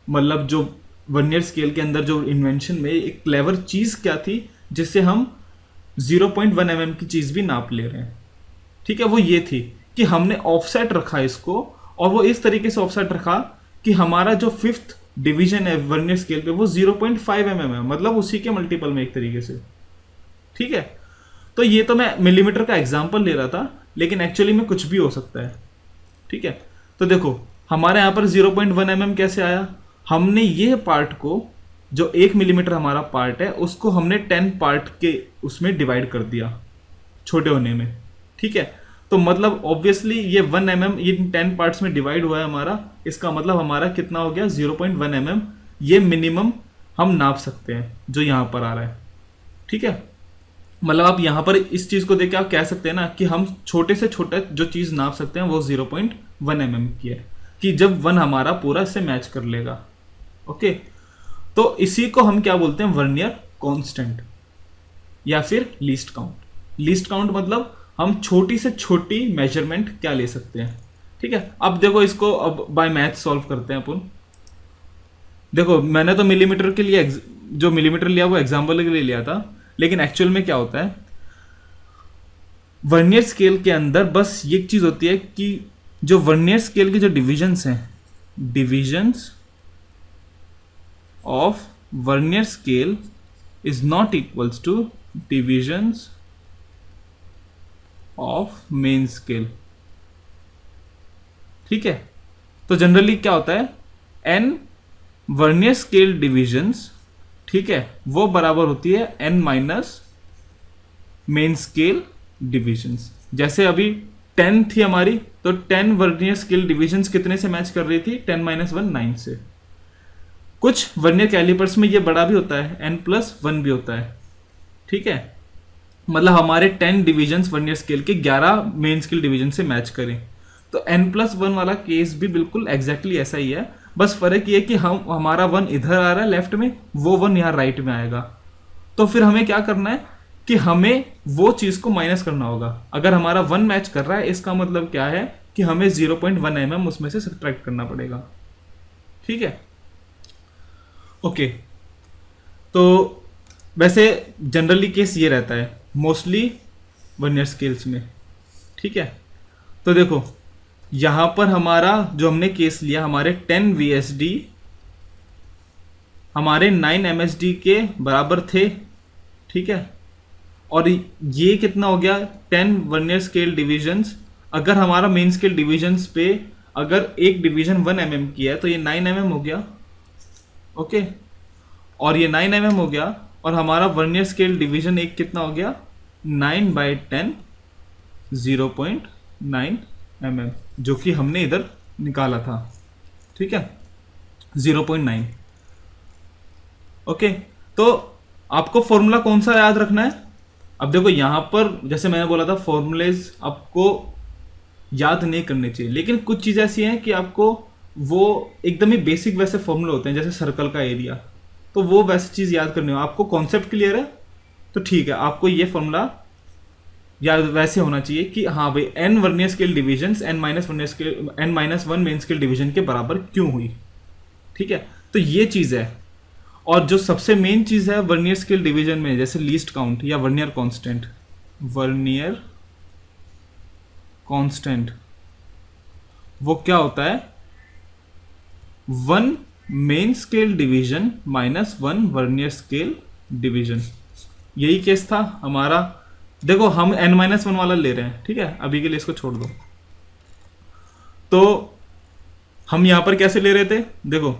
मतलब जो वर्नियर स्केल के अंदर जो इन्वेंशन में एक क्लेवर चीज क्या थी जिससे हम 0.1 mm की चीज भी नाप ले रहे हैं, ठीक है। वो ये थी कि हमने ऑफसेट रखा इसको, और वो इस तरीके से ऑफसेट रखा कि हमारा जो 5th डिवीजन है वर्नियर स्केल पे वो 0.5 mm है, मतलब उसी के मल्टीपल में एक तरीके से, ठीक है। तो ये तो मैं मिलीमीटर का एग्जांपल ले रहा था, लेकिन एक्चुअली में कुछ भी हो सकता है, ठीक है। तो देखो हमारे यहाँ पर 0.1 mm कैसे आया, हमने ये पार्ट को, जो 1 मिलीमीटर हमारा पार्ट है, उसको हमने 10 पार्ट के उसमें डिवाइड कर दिया छोटे होने में, ठीक है। तो मतलब ऑब्वियसली ये 1 mm ये 10 पार्ट्स में डिवाइड हुआ है हमारा, इसका मतलब हमारा कितना हो गया 0.1 mm। ये मिनिमम हम नाप सकते हैं जो यहाँ पर आ रहा है, ठीक है। मतलब आप यहाँ पर इस चीज़ को देख के आप कह सकते हैं ना कि हम छोटे से छोटा जो चीज़ नाप सकते हैं वो 0.1 mm की है, कि जब 1 हमारा पूरा इससे मैच कर लेगा। ओके, तो इसी को हम क्या बोलते हैं वर्नियर कांस्टेंट या फिर लीस्ट काउंट। लीस्ट काउंट मतलब हम छोटी से छोटी मेजरमेंट क्या ले सकते हैं, ठीक है। अब देखो इसको अब बाय मैथ सॉल्व करते हैं अपन। देखो मैंने तो मिलीमीटर के लिए जो मिलीमीटर लिया वो एग्जाम्पल के लिए लिया था, लेकिन एक्चुअल में क्या होता है वर्नियर स्केल के अंदर बस ये चीज होती है कि जो वर्नियर स्केल के जो डिविजन्स हैं, divisions of vernier scale is not equals to divisions of main scale. ठीक है, तो जनरली क्या होता है, n वर्नियर स्केल डिविजन्स, ठीक है, वो बराबर होती है n minus main scale divisions. जैसे अभी 10 थी हमारी, तो 10 वर्नियर स्केल डिविजन्स कितने से मैच कर रही थी, 10 माइनस 1 9 से। कुछ वर्नियर कैलिपर्स में ये बड़ा भी होता है, n+1 भी होता है, ठीक है, मतलब हमारे 10 डिविजन्स वर्नियर स्केल के 11 मेन स्केल डिवीजन से मैच करें। तो n+1 वाला केस भी बिल्कुल एग्जैक्टली ऐसा ही है, बस फर्क ये है कि हमारा 1 इधर आ रहा है लेफ्ट में, वो 1 यहाँ राइट में आएगा। तो फिर हमें क्या करना है कि हमें वो चीज को माइनस करना होगा। अगर हमारा 1 मैच कर रहा है, इसका मतलब क्या है कि हमें 0.1 mm उसमें से सब्ट्रैक्ट करना पड़ेगा, ठीक है, ओके। तो वैसे जनरली केस ये रहता है मोस्टली वर्नियर स्केल्स में, ठीक है। तो देखो यहां पर हमारा जो हमने केस लिया, हमारे 10 VSD हमारे 9 MSD के बराबर थे, ठीक है, और ये कितना हो गया, 10 वर्नियर स्केल डिविजन्स। अगर हमारा मेन स्केल डिविजन्स पे अगर एक डिवीजन 1 mm की है, तो ये 9 mm हो गया, ओके, और ये 9 mm हो गया, और हमारा वर्नियर स्केल डिवीजन एक कितना हो गया, 9/10 0.9 mm, जो कि हमने इधर निकाला था, ठीक है, 0.9, ओके। तो आपको फॉर्मूला कौन सा याद रखना है। अब देखो यहां पर जैसे मैंने बोला था, फॉर्मूलेज आपको याद नहीं करने चाहिए, लेकिन कुछ चीज़ ऐसी हैं कि आपको वो एकदम ही बेसिक वैसे फॉर्मूले होते हैं, जैसे सर्कल का एरिया, तो वो वैसी चीज़ याद करनी हो। आपको कॉन्सेप्ट क्लियर है तो ठीक है, आपको ये फॉर्मूला याद वैसे होना चाहिए कि हाँ भाई n vernier scale division n-1 main scale division के बराबर क्यों हुई, ठीक है। तो ये चीज़ है। और जो सबसे मेन चीज़ है वर्नियर स्केल डिवीजन में, जैसे लीस्ट काउंट या वर्नियर कांस्टेंट, वर्नियर कांस्टेंट वो क्या होता है, 1 main scale division minus 1 vernier scale division. यही केस था हमारा। देखो हम n-1 वाला ले रहे हैं, ठीक है, अभी के लिए इसको छोड़ दो। तो हम यहां पर कैसे ले रहे थे, देखो,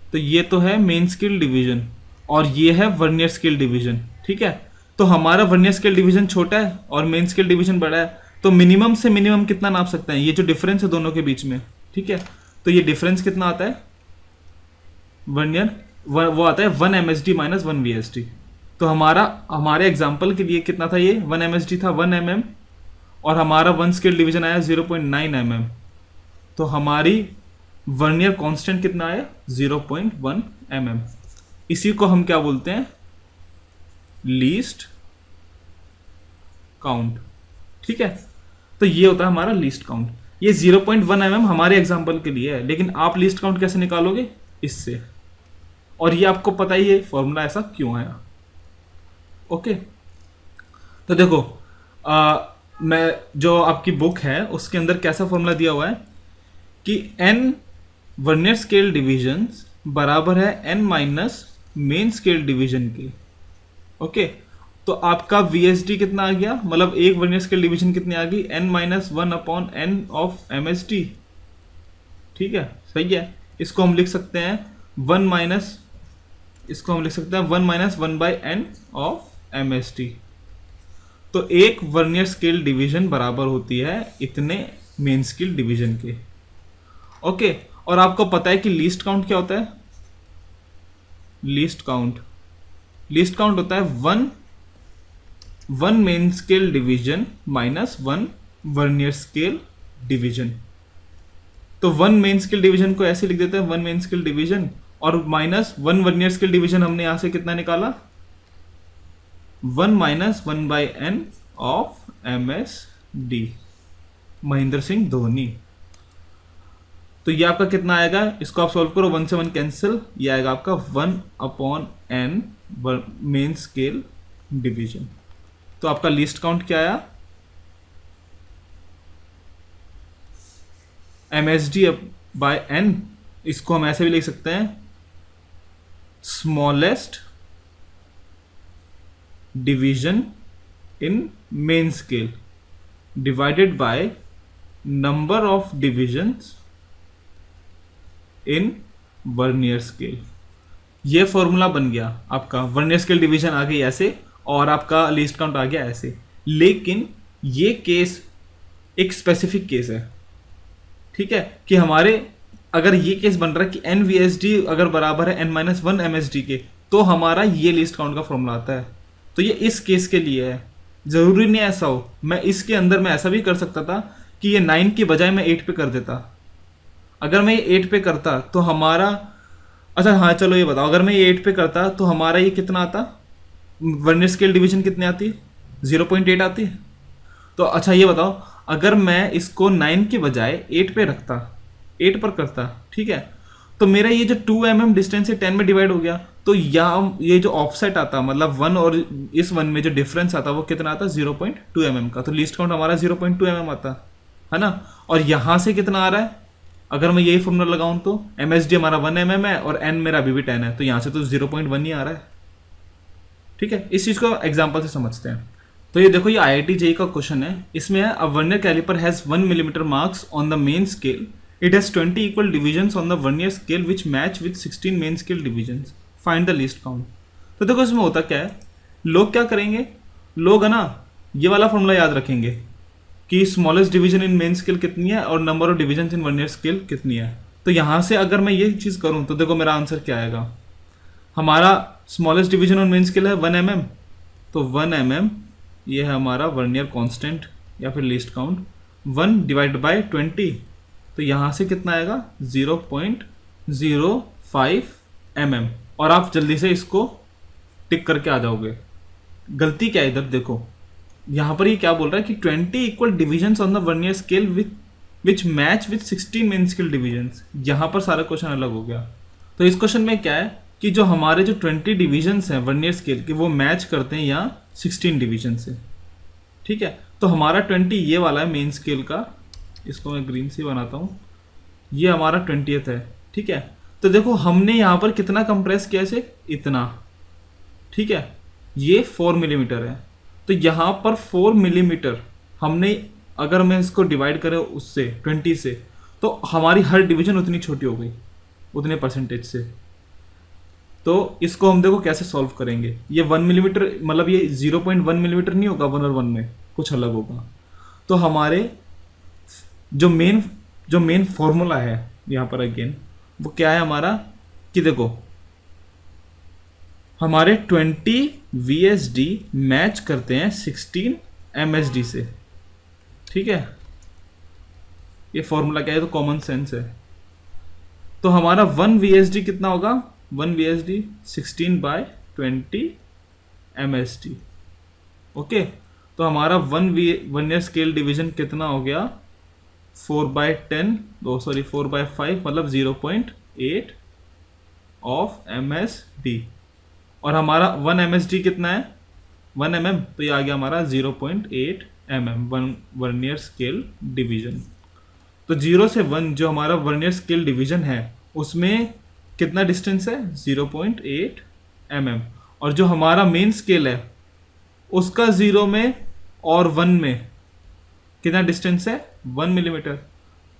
तो ये तो है मेन स्केल डिवीजन और ये है वर्नियर स्केल डिवीजन, ठीक है। तो हमारा वर्नियर स्केल डिवीजन छोटा है और मेन स्केल डिवीजन बड़ा है, तो मिनिमम से मिनिमम कितना नाप सकते हैं, ये जो डिफरेंस है दोनों के बीच में, ठीक है। तो ये डिफरेंस कितना आता है, वर्नियर वो आता है 1 MSD माइनस 1 VSD। तो हमारे एग्जाम्पल के लिए कितना था, ये 1 MSD था 1 mm, और हमारा 1 स्केल डिवीजन आया 0.9 mm। तो हमारी वर्नियर कांस्टेंट कितना आया, 0.1 mm। इसी को हम क्या बोलते हैं, लीस्ट काउंट, ठीक है। तो ये होता है हमारा लीस्ट काउंट। ये 0.1 mm हमारे एग्जाम्पल के लिए है, लेकिन आप लीस्ट काउंट कैसे निकालोगे, इससे। और ये आपको पता ही है फॉर्मूला ऐसा क्यों आया, ओके। तो देखो मैं जो आपकी बुक है उसके अंदर कैसा फॉर्मूला दिया हुआ है कि n वर्नियर स्केल डिविजन्स बराबर है n minus main scale division के, ओके। तो आपका VSD कितना आ गया, मतलब एक वर्नियर स्केल डिवीजन कितनी आ गई, n-1/n ऑफ MSD, ठीक है, सही है। इसको हम लिख सकते हैं 1 माइनस 1/n ऑफ MSD। तो एक वर्नियर स्केल डिवीजन बराबर होती है इतने मेन स्केल डिवीजन के, ओके। और आपको पता है कि लीस्ट काउंट क्या होता है, लीस्ट काउंट होता है 1 main scale division minus 1 vernier scale division. तो 1 मेन स्केल डिवीजन को ऐसे लिख देते हैं 1 मेन स्केल डिवीजन, और माइनस 1 वर्नियर स्केल डिवीजन हमने यहां से कितना निकाला, 1 minus 1/n of MSD, Mahendra Singh Dhoni. तो ये आपका कितना आएगा, इसको आप सॉल्व करो, 1 से 1 कैंसिल, ये आएगा आपका 1/n मेन स्केल डिवीजन। तो आपका लीस्ट काउंट क्या आया, MSD/n। इसको हम ऐसे भी लिख सकते हैं, smallest division in main scale divided by number of divisions in vernier scale. ये फॉर्मूला बन गया आपका, वर्नियर स्केल डिवीजन आ गई ऐसे और आपका लीस्ट काउंट आ गया ऐसे। लेकिन ये केस एक स्पेसिफिक केस है, ठीक है, कि हमारे अगर ये केस बन रहा है कि एन वी एस डी अगर बराबर है n-1 एम एस डी के, तो हमारा ये लीस्ट काउंट का फॉर्मूला आता है। तो ये इस केस के लिए है, ज़रूरी नहीं ऐसा हो। मैं इसके अंदर मैं ऐसा भी कर सकता था कि ये 9 की बजाय मैं 8 पे कर देता। अगर मैं ये 8 पे करता तो हमारा, अच्छा हाँ चलो ये बताओ, अगर मैं ये 8 पे करता तो हमारा ये कितना आता, वर्नियर स्केल डिवीजन कितने आती है, 0.8 आती है। तो अच्छा ये बताओ, अगर मैं इसको 9 के बजाय 8 पे रखता, 8 पर करता, ठीक है, तो मेरा ये जो 2 mm डिस्टेंस है 10 में डिवाइड हो गया। तो ये जो ऑफसेट आता, मतलब 1 और इस 1 में जो डिफरेंस आता वो कितना आता, 0.2 mm का। तो लीस्ट काउंट हमारा 0.2 mm आता है ना। और यहाँ से कितना आ रहा है, अगर मैं यही फॉर्मूला लगाऊं तो MSD हमारा 1 mm है और n मेरा अभी भी 10 है, तो यहाँ से तो 0.1 ही आ रहा है। ठीक है, इस चीज़ को एग्जाम्पल से समझते हैं। तो ये देखो, ये IIT JEE का क्वेश्चन है। इसमें है a vernier caliper has 1 mm marks on the main scale, it has 20 equal divisions on the vernier scale which match with 16 main scale divisions, find the least count. तो देखो इसमें होता क्या है, लोग क्या करेंगे, लोग है ना ये वाला फॉर्मूला याद रखेंगे कि smallest division in main scale कितनी है और number of division in vernier scale कितनी है। तो यहाँ से अगर मैं ये चीज़ करूँ तो देखो मेरा आंसर क्या आएगा, हमारा smallest division on main scale है 1 mm, तो 1 mm ये है हमारा वर्नियर कांस्टेंट या फिर लीस्ट काउंट, 1 डिवाइड बाय 20, तो यहाँ से कितना आएगा 0.05 mm। और आप जल्दी से इसको टिक करके आ जाओगे। गलती क्या है इधर देखो, यहाँ पर ये क्या बोल रहा है कि 20 equal divisions on the vernier scale which match with 16 main scale divisions. यहाँ पर सारा क्वेश्चन अलग हो गया। तो इस क्वेश्चन में क्या है कि जो हमारे जो 20 डिविजन्स हैं वर्नियर स्केल के वो मैच करते हैं यहाँ 16 डिवीजन से। ठीक है, तो हमारा 20 ये वाला है मेन स्केल का, इसको मैं ग्रीन से बनाता हूँ, ये हमारा 20th है। ठीक है, तो देखो हमने यहाँ पर कितना कंप्रेस किया इसे, इतना। ठीक है, ये 4 मिलीमीटर है, तो यहाँ पर 4 मिलीमीटर हमने, अगर मैं इसको डिवाइड करें उससे 20 से, तो हमारी हर डिवीजन उतनी छोटी हो गई, उतने परसेंटेज से। तो इसको हम देखो कैसे सॉल्व करेंगे। ये 1 मिलीमीटर मतलब ये 0.1 मिलीमीटर नहीं होगा, 1 और 1 में कुछ अलग होगा। तो हमारे जो मेन फॉर्मूला है यहाँ पर अगेन वो क्या है हमारा, कि देखो हमारे 20 VSD मैच करते हैं 16 MSD से। ठीक है, ये फॉर्मूला क्या है, तो कॉमन सेंस है। तो हमारा 1 VSD कितना होगा, 1 VSD 16/20 MSD। ओके, तो हमारा 1 वर्नियर स्केल डिवीजन कितना हो गया, 4/5 मतलब 0.8 ऑफ MSD। और हमारा 1 MSD कितना है, 1 mm, तो ये आ गया हमारा 0.8 mm 1 वर्नियर स्केल डिवीजन। तो 0 से 1 जो हमारा वर्नियर स्केल डिवीजन है उसमें कितना डिस्टेंस है, 0.8 mm। और जो हमारा मेन स्केल है उसका 0 में और 1 में कितना डिस्टेंस है, 1 मिलीमीटर।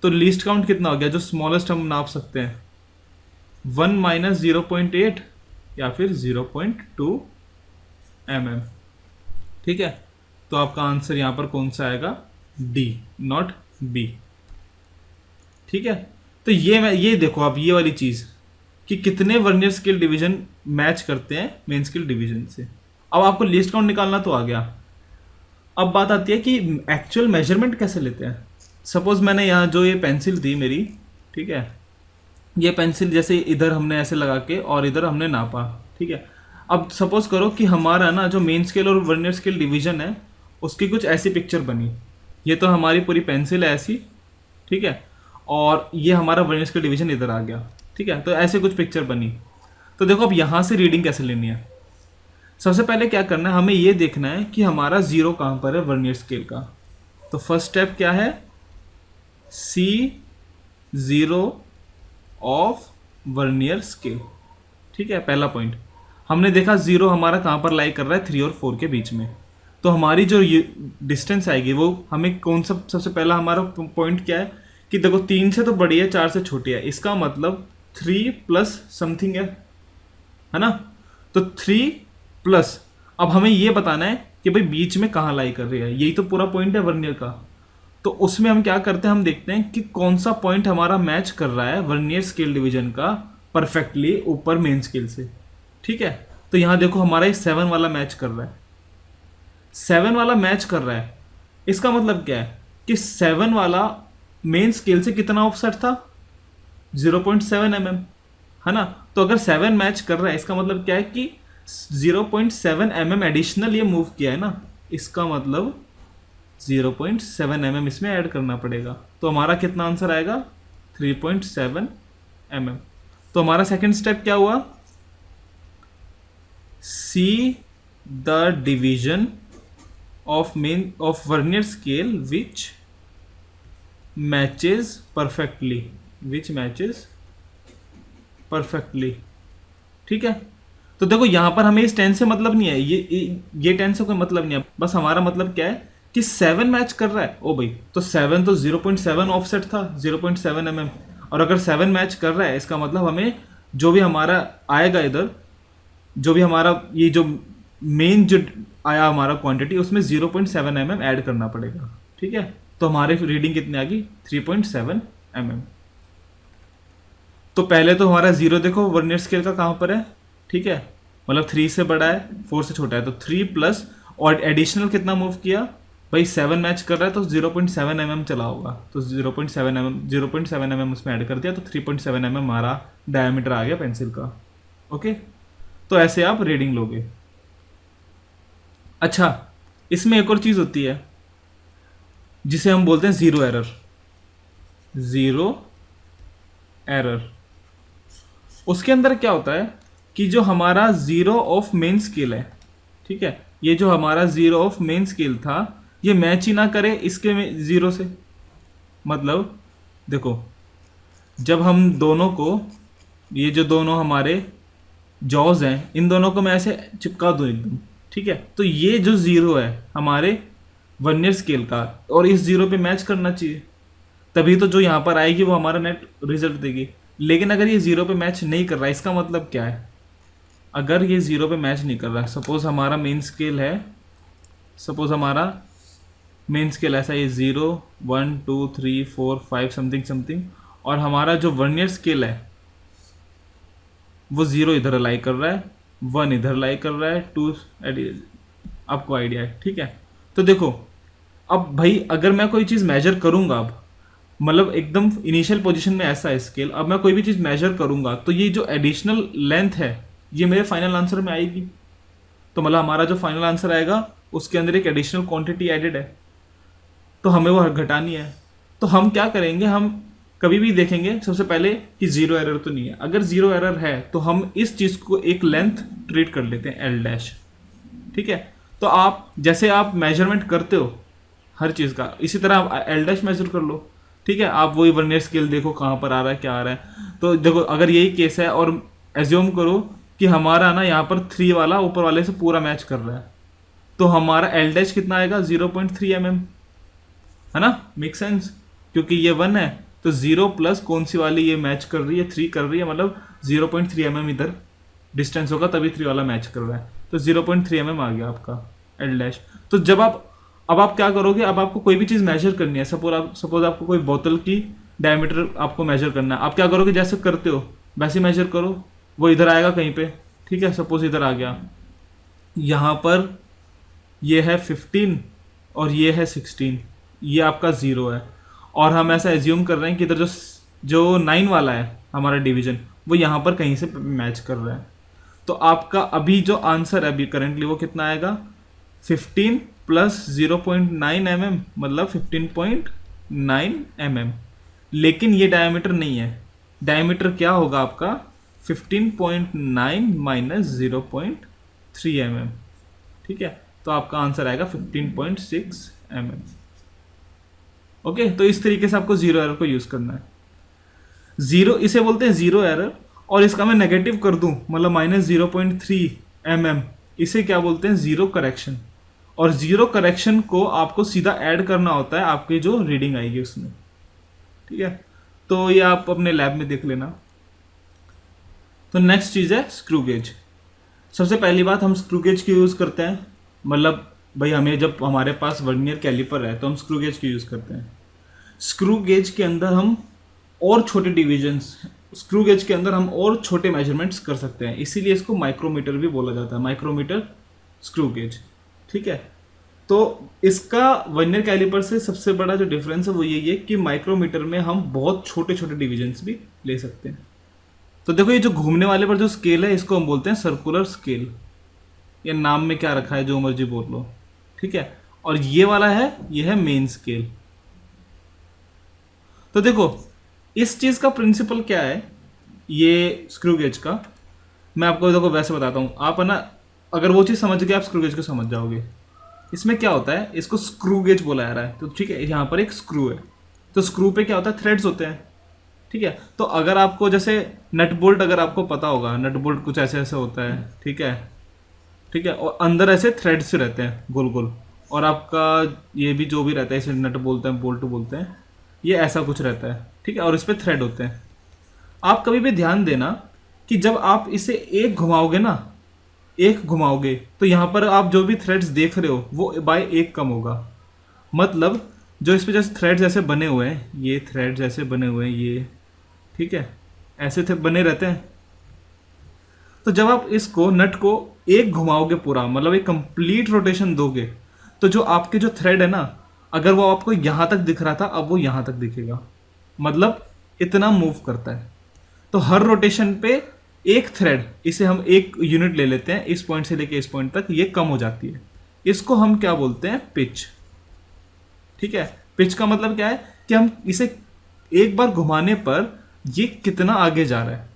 तो लीस्ट काउंट कितना हो गया, जो स्मॉलेस्ट हम नाप सकते हैं, 1 माइनस 0.8 या फिर 0.2 mm। ठीक है, तो आपका आंसर यहाँ पर कौन सा आएगा, D नॉट B। ठीक है, तो ये देखो आप ये वाली चीज़ कि कितने वर्नियर स्केल डिवीजन मैच करते हैं मेन स्केल डिवीजन से। अब आपको लिस्ट काउंट निकालना तो आ गया। अब बात आती है कि एक्चुअल मेजरमेंट कैसे लेते हैं। सपोज मैंने यहाँ जो ये पेंसिल थी मेरी, ठीक है, ये पेंसिल जैसे इधर हमने ऐसे लगा के और इधर हमने नापा। ठीक है, अब सपोज करो कि हमारा ना जो मेन स्केल और वर्नियर स्केल डिवीजन है उसकी कुछ ऐसी पिक्चर बनी। ये तो हमारी पूरी पेंसिल है ऐसी, ठीक है, और ये हमारा वर्नियर स्केल डिवीजन इधर आ गया। ठीक है, तो ऐसे कुछ पिक्चर बनी। तो देखो अब यहाँ से रीडिंग कैसे लेनी है। सबसे पहले क्या करना है, हमें ये देखना है कि हमारा 0 कहाँ पर है वर्नियर स्केल का। तो फर्स्ट स्टेप क्या है, C0 ऑफ वर्नियर स्केल। ठीक है, पहला पॉइंट हमने देखा 0 हमारा कहाँ पर लाई कर रहा है, 3 और 4 के बीच में। तो हमारी जो डिस्टेंस आएगी वो हमें कौन सा, सबसे पहला हमारा पॉइंट क्या है कि देखो 3 से तो बड़ी है, 4 से छोटी है। इसका मतलब 3 प्लस समथिंग है ना। तो 3 प्लस, अब हमें ये बताना है कि भाई बीच में कहाँ लाई कर रही है, यही तो पूरा पॉइंट है वर्नियर का। तो उसमें हम क्या करते हैं, हम देखते हैं कि कौन सा पॉइंट हमारा मैच कर रहा है वर्नियर स्केल डिवीजन का परफेक्टली ऊपर मेन स्केल से। ठीक है, तो यहाँ देखो हमारा ये 7 वाला मैच कर रहा है, 7 वाला मैच कर रहा है। इसका मतलब क्या है कि 7 वाला मेन स्केल से कितना ऑफसेट था, 0.7 mm, है ना। तो अगर 7 मैच कर रहा है इसका मतलब क्या है कि 0.7 mm एडिशनल ये मूव किया है ना, इसका मतलब 0.7 mm इसमें ऐड करना पड़ेगा। तो हमारा कितना आंसर आएगा, 3.7 mm। तो हमारा सेकंड स्टेप क्या हुआ, see the division of vernier scale which matches perfectly, ठीक है। तो देखो यहां पर हमें इस 10 से मतलब नहीं है, ये 10 से कोई मतलब नहीं है, बस हमारा मतलब क्या है कि 7 मैच कर रहा है। ओ भाई, तो 7 तो 0.7 ऑफसेट था, 0.7 mm, और अगर 7 मैच कर रहा है इसका मतलब हमें जो भी हमारा आएगा इधर, जो भी हमारा ये जो मेन जो आया हमारा क्वांटिटी, उसमें 0.7 mm ऐड करना पड़ेगा। ठीक है, तो हमारी रीडिंग कितनी आ गई, 3.7 mm। तो पहले तो हमारा 0 देखो वर्नियर स्केल का कहाँ पर है, ठीक है, मतलब 3 से बड़ा है, 4 से छोटा है, तो 3 प्लस, और एडिशनल कितना मूव किया भाई, 7 मैच कर रहा है तो 0.7 mm चला होगा, तो 0.7 mm उसमें ऐड कर दिया, तो 3.7 mm हमारा डायमीटर आ गया पेंसिल का। ओके, तो ऐसे आप रीडिंग लोगे। अच्छा, इसमें एक और चीज़ होती है जिसे हम बोलते हैं ज़ीरो एरर। उसके अंदर क्या होता है कि जो हमारा ज़ीरो ऑफ मेन स्केल है, ठीक है, ये जो हमारा ज़ीरो ऑफ मेन स्केल था ये मैच ही ना करे इसके में ज़ीरो से। मतलब देखो, जब हम दोनों को, ये जो दोनों हमारे जॉज हैं, इन दोनों को मैं ऐसे चिपका दूँ एकदम, ठीक है, तो ये जो ज़ीरो है हमारे वर्नियर स्केल का, और इस ज़ीरो पे मैच करना चाहिए, तभी तो जो यहाँ पर आएगी वो हमारा नेट रिजल्ट देगी। लेकिन अगर ये ज़ीरो पे मैच नहीं कर रहा है, इसका मतलब क्या है, अगर ये ज़ीरो पे मैच नहीं कर रहा है, सपोज हमारा मेन स्केल है, सपोज हमारा मेन स्केल ऐसा है 0 1 2 3 4 5 समथिंग, और हमारा जो वर्नियर स्केल है वो 0 इधर अलाई कर रहा है, 1 इधर अलाई कर रहा है, 2 आपको आइडिया है, ठीक है। तो देखो अब भाई अगर मैं कोई चीज़ मेजर करूँगा, अब मतलब एकदम इनिशियल पोजीशन में ऐसा है स्केल, अब मैं कोई भी चीज़ मेजर करूँगा तो ये जो एडिशनल लेंथ है ये मेरे फाइनल आंसर में आएगी। तो मतलब हमारा जो फाइनल आंसर आएगा उसके अंदर एक एडिशनल क्वांटिटी एडेड है, तो हमें वो घटानी है। तो हम क्या करेंगे, हम कभी भी देखेंगे सबसे पहले कि ज़ीरो एरर तो नहीं है। अगर ज़ीरो एरर है तो हम इस चीज़ को एक लेंथ ट्रीट कर लेते हैं एल डैश, ठीक है। तो आप जैसे आप मेजरमेंट करते हो हर चीज़ का, इसी तरह आप एल डैश मेजर कर लो, ठीक है। आप वही वर्नियर स्केल देखो कहाँ पर आ रहा है, क्या आ रहा है। तो देखो अगर यही केस है और एज्यूम करो कि हमारा ना यहाँ पर 3 वाला ऊपर वाले से पूरा मैच कर रहा है, तो हमारा एल डैश कितना आएगा, 0.3 mm, है ना, मेक सेंस, क्योंकि ये 1 है तो 0 प्लस कौन सी वाली ये मैच कर रही है, 3 कर रही है, मतलब 0.3 mm इधर डिस्टेंस होगा तभी 3 वाला मैच कर रहा है, तो 0.3 mm आ गया आपका एल डैश। तो जब अब आप क्या करोगे, अब आपको कोई भी चीज़ मेजर करनी है, सपोज आपको कोई बोतल की डायमीटर आपको मेजर करना है, आप क्या करोगे, जैसे करते हो वैसे मेजर करो, वो इधर आएगा कहीं पे, ठीक है, सपोज इधर आ गया, यहाँ पर ये है 15 और ये है 16, ये आपका 0 है, और हम ऐसा एज्यूम कर रहे हैं कि इधर जो 9 वाला है हमारा डिवीजन वो यहाँ पर कहीं से मैच कर रहा है। तो आपका अभी जो आंसर है अभी करेंटली वो कितना आएगा, 15 प्लस 0.9 mm, मतलब 15.9 mm। लेकिन ये डायमीटर नहीं है, डायमीटर क्या होगा आपका 15.9 माइनस 0.3 mm, ठीक है। तो आपका आंसर आएगा 15.6 mm। ओके, तो इस तरीके से आपको ज़ीरो एरर को यूज़ करना है। ज़ीरो इसे बोलते हैं ज़ीरो एरर, और इसका मैं नेगेटिव कर दूं मतलब माइनस 0.3 mm, इसे क्या बोलते हैं, ज़ीरो करेक्शन। और ज़ीरो करेक्शन को आपको सीधा ऐड करना होता है आपकी जो रीडिंग आएगी उसमें, ठीक है। तो ये आप अपने लैब में देख लेना। तो नेक्स्ट चीज़ है स्क्रू गेज। सबसे पहली बात, हम स्क्रू गेज की यूज़ करते हैं, मतलब भाई हमें जब हमारे पास वर्नियर कैलिपर है तो हम स्क्रू गेज की यूज़ करते हैं। स्क्रू गेज के अंदर हम और छोटे डिविजन्स, स्क्रू गेज के अंदर हम और छोटे मेजरमेंट्स कर सकते हैं, इसीलिए इसको माइक्रोमीटर भी बोला जाता है, माइक्रोमीटर स्क्रू गेज। ठीक है, तो इसका वर्नियर कैलिपर से सबसे बड़ा जो डिफरेंस है वो यही है कि माइक्रोमीटर में हम बहुत छोटे छोटे डिविजन्स भी ले सकते हैं। तो देखो ये जो घूमने वाले पर जो स्केल है इसको हम बोलते हैं सर्कुलर स्केल, या नाम में क्या रखा है जो मर्जी बोल लो। ठीक है, और ये वाला है, ये है मेन स्केल। तो देखो इस चीज का प्रिंसिपल क्या है, ये स्क्रू गेज का, मैं आपको देखो वैसे बताता हूँ। आप है ना, अगर वो चीज़ समझ गए आप स्क्रू गेज को समझ जाओगे। इसमें क्या होता है, इसको स्क्रू गेज बोला जा रहा है, तो ठीक है, यहाँ पर एक स्क्रू है, तो स्क्रू पे क्या होता है, थ्रेड्स होते हैं। ठीक है, तो अगर आपको जैसे नट बोल्ट, अगर आपको पता होगा नट बोल्ट कुछ ऐसे ऐसे होता है। ठीक है, ठीक है, और अंदर ऐसे थ्रेड्स रहते हैं गोल गोल, और आपका ये भी जो भी रहता है, इसे नट बोलते हैं, बोल्ट बोलते हैं, ये ऐसा कुछ रहता है। ठीक है, और इस पर थ्रेड होते हैं। आप कभी भी ध्यान देना कि जब आप इसे एक घुमाओगे ना, एक घुमाओगे, तो यहाँ पर आप जो भी थ्रेड्स देख रहे हो वो बाय एक कम होगा। मतलब जो इस पे जैसे थ्रेड्स ऐसे बने हुए हैं, ये थ्रेड्स ऐसे बने हुए हैं, ये ठीक है, ऐसे थे बने रहते हैं। तो जब आप इसको नट को एक घुमाओगे पूरा, मतलब एक कंप्लीट रोटेशन दोगे, तो जो आपके जो थ्रेड है ना, अगर वो आपको यहाँ तक दिख रहा था अब वो यहाँ तक दिखेगा, मतलब इतना मूव करता है। तो हर रोटेशन पे एक थ्रेड, इसे हम एक यूनिट ले लेते हैं, इस पॉइंट से लेके इस पॉइंट तक ये कम हो जाती है। इसको हम क्या बोलते हैं, पिच। ठीक है, पिच का मतलब क्या है कि हम इसे एक बार घुमाने पर ये कितना आगे जा रहा है।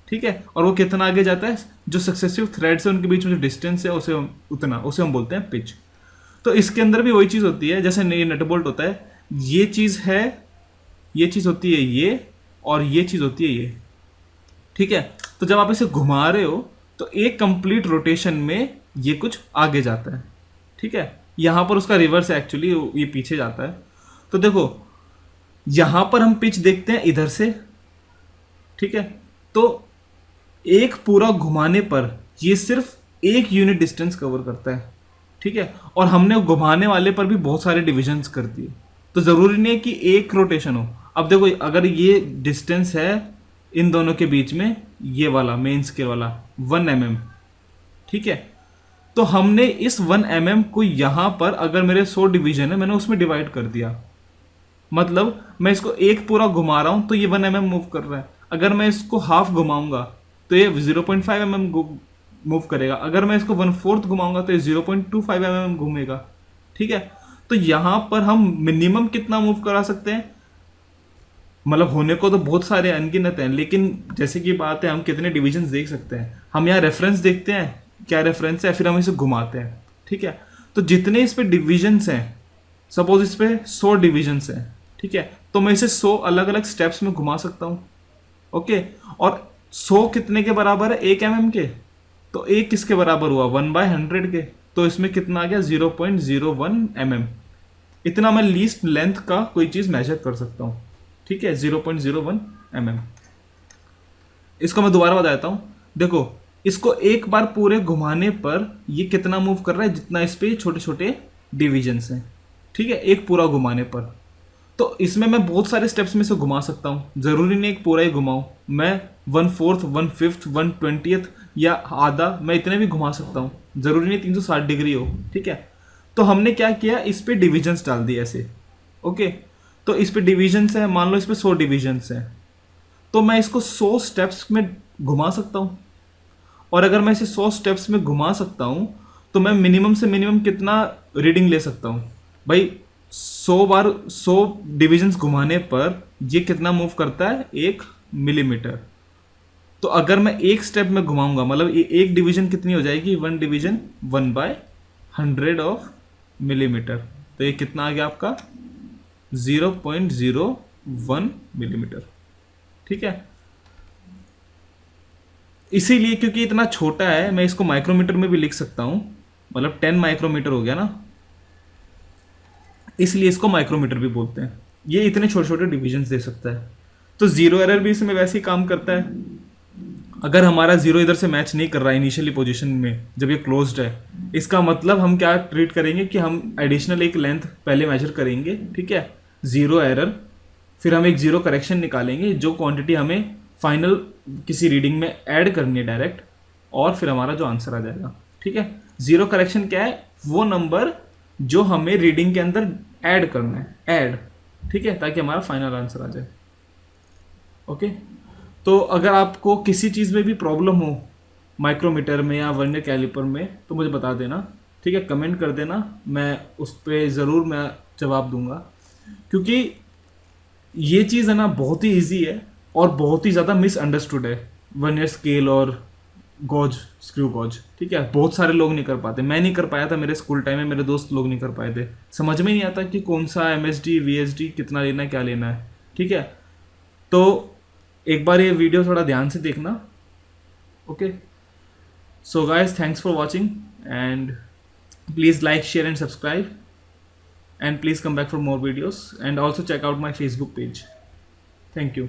ठीक है, और वो कितना आगे जाता है, जो सक्सेसिव थ्रेड्स है उनके बीच में जो डिस्टेंस है उसे हम बोलते हैं पिच। तो इसके अंदर भी वही चीज़ होती है, जैसे ये नट बोल्ट होता है, ये चीज़ है, ये चीज़ होती है ये, और ये चीज़ होती है ये। ठीक है, तो जब आप इसे घुमा रहे हो तो एक कंप्लीट रोटेशन में ये कुछ आगे जाता है। ठीक है, यहाँ पर उसका रिवर्स है एक्चुअली, ये पीछे जाता है। तो देखो यहाँ पर हम पिच देखते हैं इधर से। ठीक है, तो एक पूरा घुमाने पर ये सिर्फ एक यूनिट डिस्टेंस कवर करता है। ठीक है, और हमने घुमाने वाले पर भी बहुत सारे डिविजन्स कर दिए, तो ज़रूरी नहीं है कि एक रोटेशन हो। अब देखो अगर ये डिस्टेंस है इन दोनों के बीच में, ये वाला मेन स्केल वाला 1 mm, ठीक है, तो हमने इस 1 mm को यहाँ पर, अगर मेरे 100 डिवीजन है, मैंने उसमें डिवाइड कर दिया। मतलब मैं इसको एक पूरा घुमा रहा हूँ तो ये 1 mm मूव कर रहा है। अगर मैं इसको हाफ घुमाऊंगा तो ये 0.5 mm मूव करेगा। अगर मैं इसको 1/4 घुमाऊंगा तो ये 0.25 mm घूमेगा। ठीक है, तो यहाँ पर हम मिनिमम कितना मूव करा सकते हैं, मतलब होने को तो बहुत सारे अनगिनत हैं, लेकिन जैसे कि बात है हम कितने डिविजन्स देख सकते हैं। हम यहाँ रेफरेंस देखते हैं, क्या रेफरेंस है, फिर हम इसे घुमाते हैं। ठीक है, तो जितने इस पे डिविजन्स हैं, सपोज इस पे 100 डिविजन्स हैं, ठीक है, तो मैं इसे 100 अलग अलग स्टेप्स में घुमा सकता हूँ। ओके, और 100 कितने के बराबर है, 1 mm के, तो एक किसके बराबर हुआ, 1/100 के, तो इसमें कितना आ गया, 0.01 mm। इतना मैं लीस्ट लेंथ का कोई चीज़ मेजर कर सकता हूँ। ठीक है, 0.01 mm। इसको मैं दोबारा बता देता हूँ। देखो इसको एक बार पूरे घुमाने पर ये कितना मूव कर रहा है, जितना इस पे छोटे छोटे डिविजन्स हैं। ठीक है, एक पूरा घुमाने पर, तो इसमें मैं बहुत सारे स्टेप्स में से घुमा सकता हूँ, ज़रूरी नहीं एक पूरा ही घुमाऊँ। मैं 1/4, 1/5, 1/20 या आधा, मैं इतने भी घुमा सकता हूँ, ज़रूरी नहीं 360 डिग्री हो। ठीक है, तो हमने क्या किया, इस पे डिविजन्स डाल दिए ऐसे। ओके, तो इस पे डिविजन्स है, मान लो इस पे 100 डिविजन्स हैं, तो मैं इसको 100 स्टेप्स में घुमा सकता हूँ। और अगर मैं इसे 100 स्टेप्स में घुमा सकता हूँ तो मैं मिनिमम से मिनिमम कितना रीडिंग ले सकता हूँ भाई, 100 बार 100 डिविजन्स घुमाने पर ये कितना मूव करता है, 1 मिलीमीटर। तो अगर मैं एक स्टेप में घुमाऊंगा, मतलब ये एक डिवीजन कितनी हो जाएगी, 1 डिवीजन 1/100 ऑफ मिलीमीटर, तो ये कितना आ गया आपका, 0.01 मिलीमीटर। ठीक है, इसीलिए क्योंकि इतना छोटा है मैं इसको माइक्रोमीटर में भी लिख सकता हूं, मतलब 10 माइक्रोमीटर हो गया ना, इसलिए इसको माइक्रोमीटर भी बोलते हैं। ये इतने छोटे छोटे डिविजन्स दे सकता है, तो जीरो एरर भी इसमें वैसे ही काम करता है। अगर हमारा जीरो इधर से मैच नहीं कर रहा है इनिशियली पोजीशन में जब ये क्लोज्ड है, इसका मतलब हम क्या ट्रीट करेंगे कि हम एडिशनल एक लेंथ पहले मेजर करेंगे, ठीक है, जीरो एरर, फिर हम एक जीरो करेक्शन निकालेंगे जो क्वांटिटी हमें फाइनल किसी रीडिंग में ऐड करनी है डायरेक्ट, और फिर हमारा जो आंसर आ जाएगा, ठीक है। जीरो करेक्शन क्या है? वो नंबर जो हमें रीडिंग के अंदर ऐड करना है, ऐड, ठीक है, ताकि हमारा फाइनल आंसर आ जाए। ओके, तो अगर आपको किसी चीज़ में भी प्रॉब्लम हो, माइक्रोमीटर में या वर्नियर कैलिपर में, तो मुझे बता देना, ठीक है, कमेंट कर देना, मैं उस पर ज़रूर मैं जवाब दूंगा, क्योंकि ये चीज़ है ना बहुत ही इजी है और बहुत ही ज़्यादा मिसअंडरस्टूड है, वर्नियर स्केल और गॉज, स्क्रू गॉज, ठीक है। बहुत सारे लोग नहीं कर पाते, मैं नहीं कर पाया था, मेरे स्कूल टाइम में मेरे दोस्त लोग नहीं कर पाए थे, समझ में नहीं आता कि कौन सा MSD VSD कितना लेना है, क्या लेना है, ठीक है। तो एक बार ये वीडियो थोड़ा ध्यान से देखना, okay. So guys, thanks for watching and please like, share and subscribe, and please come back for more videos, and also check out my Facebook page. Thank you.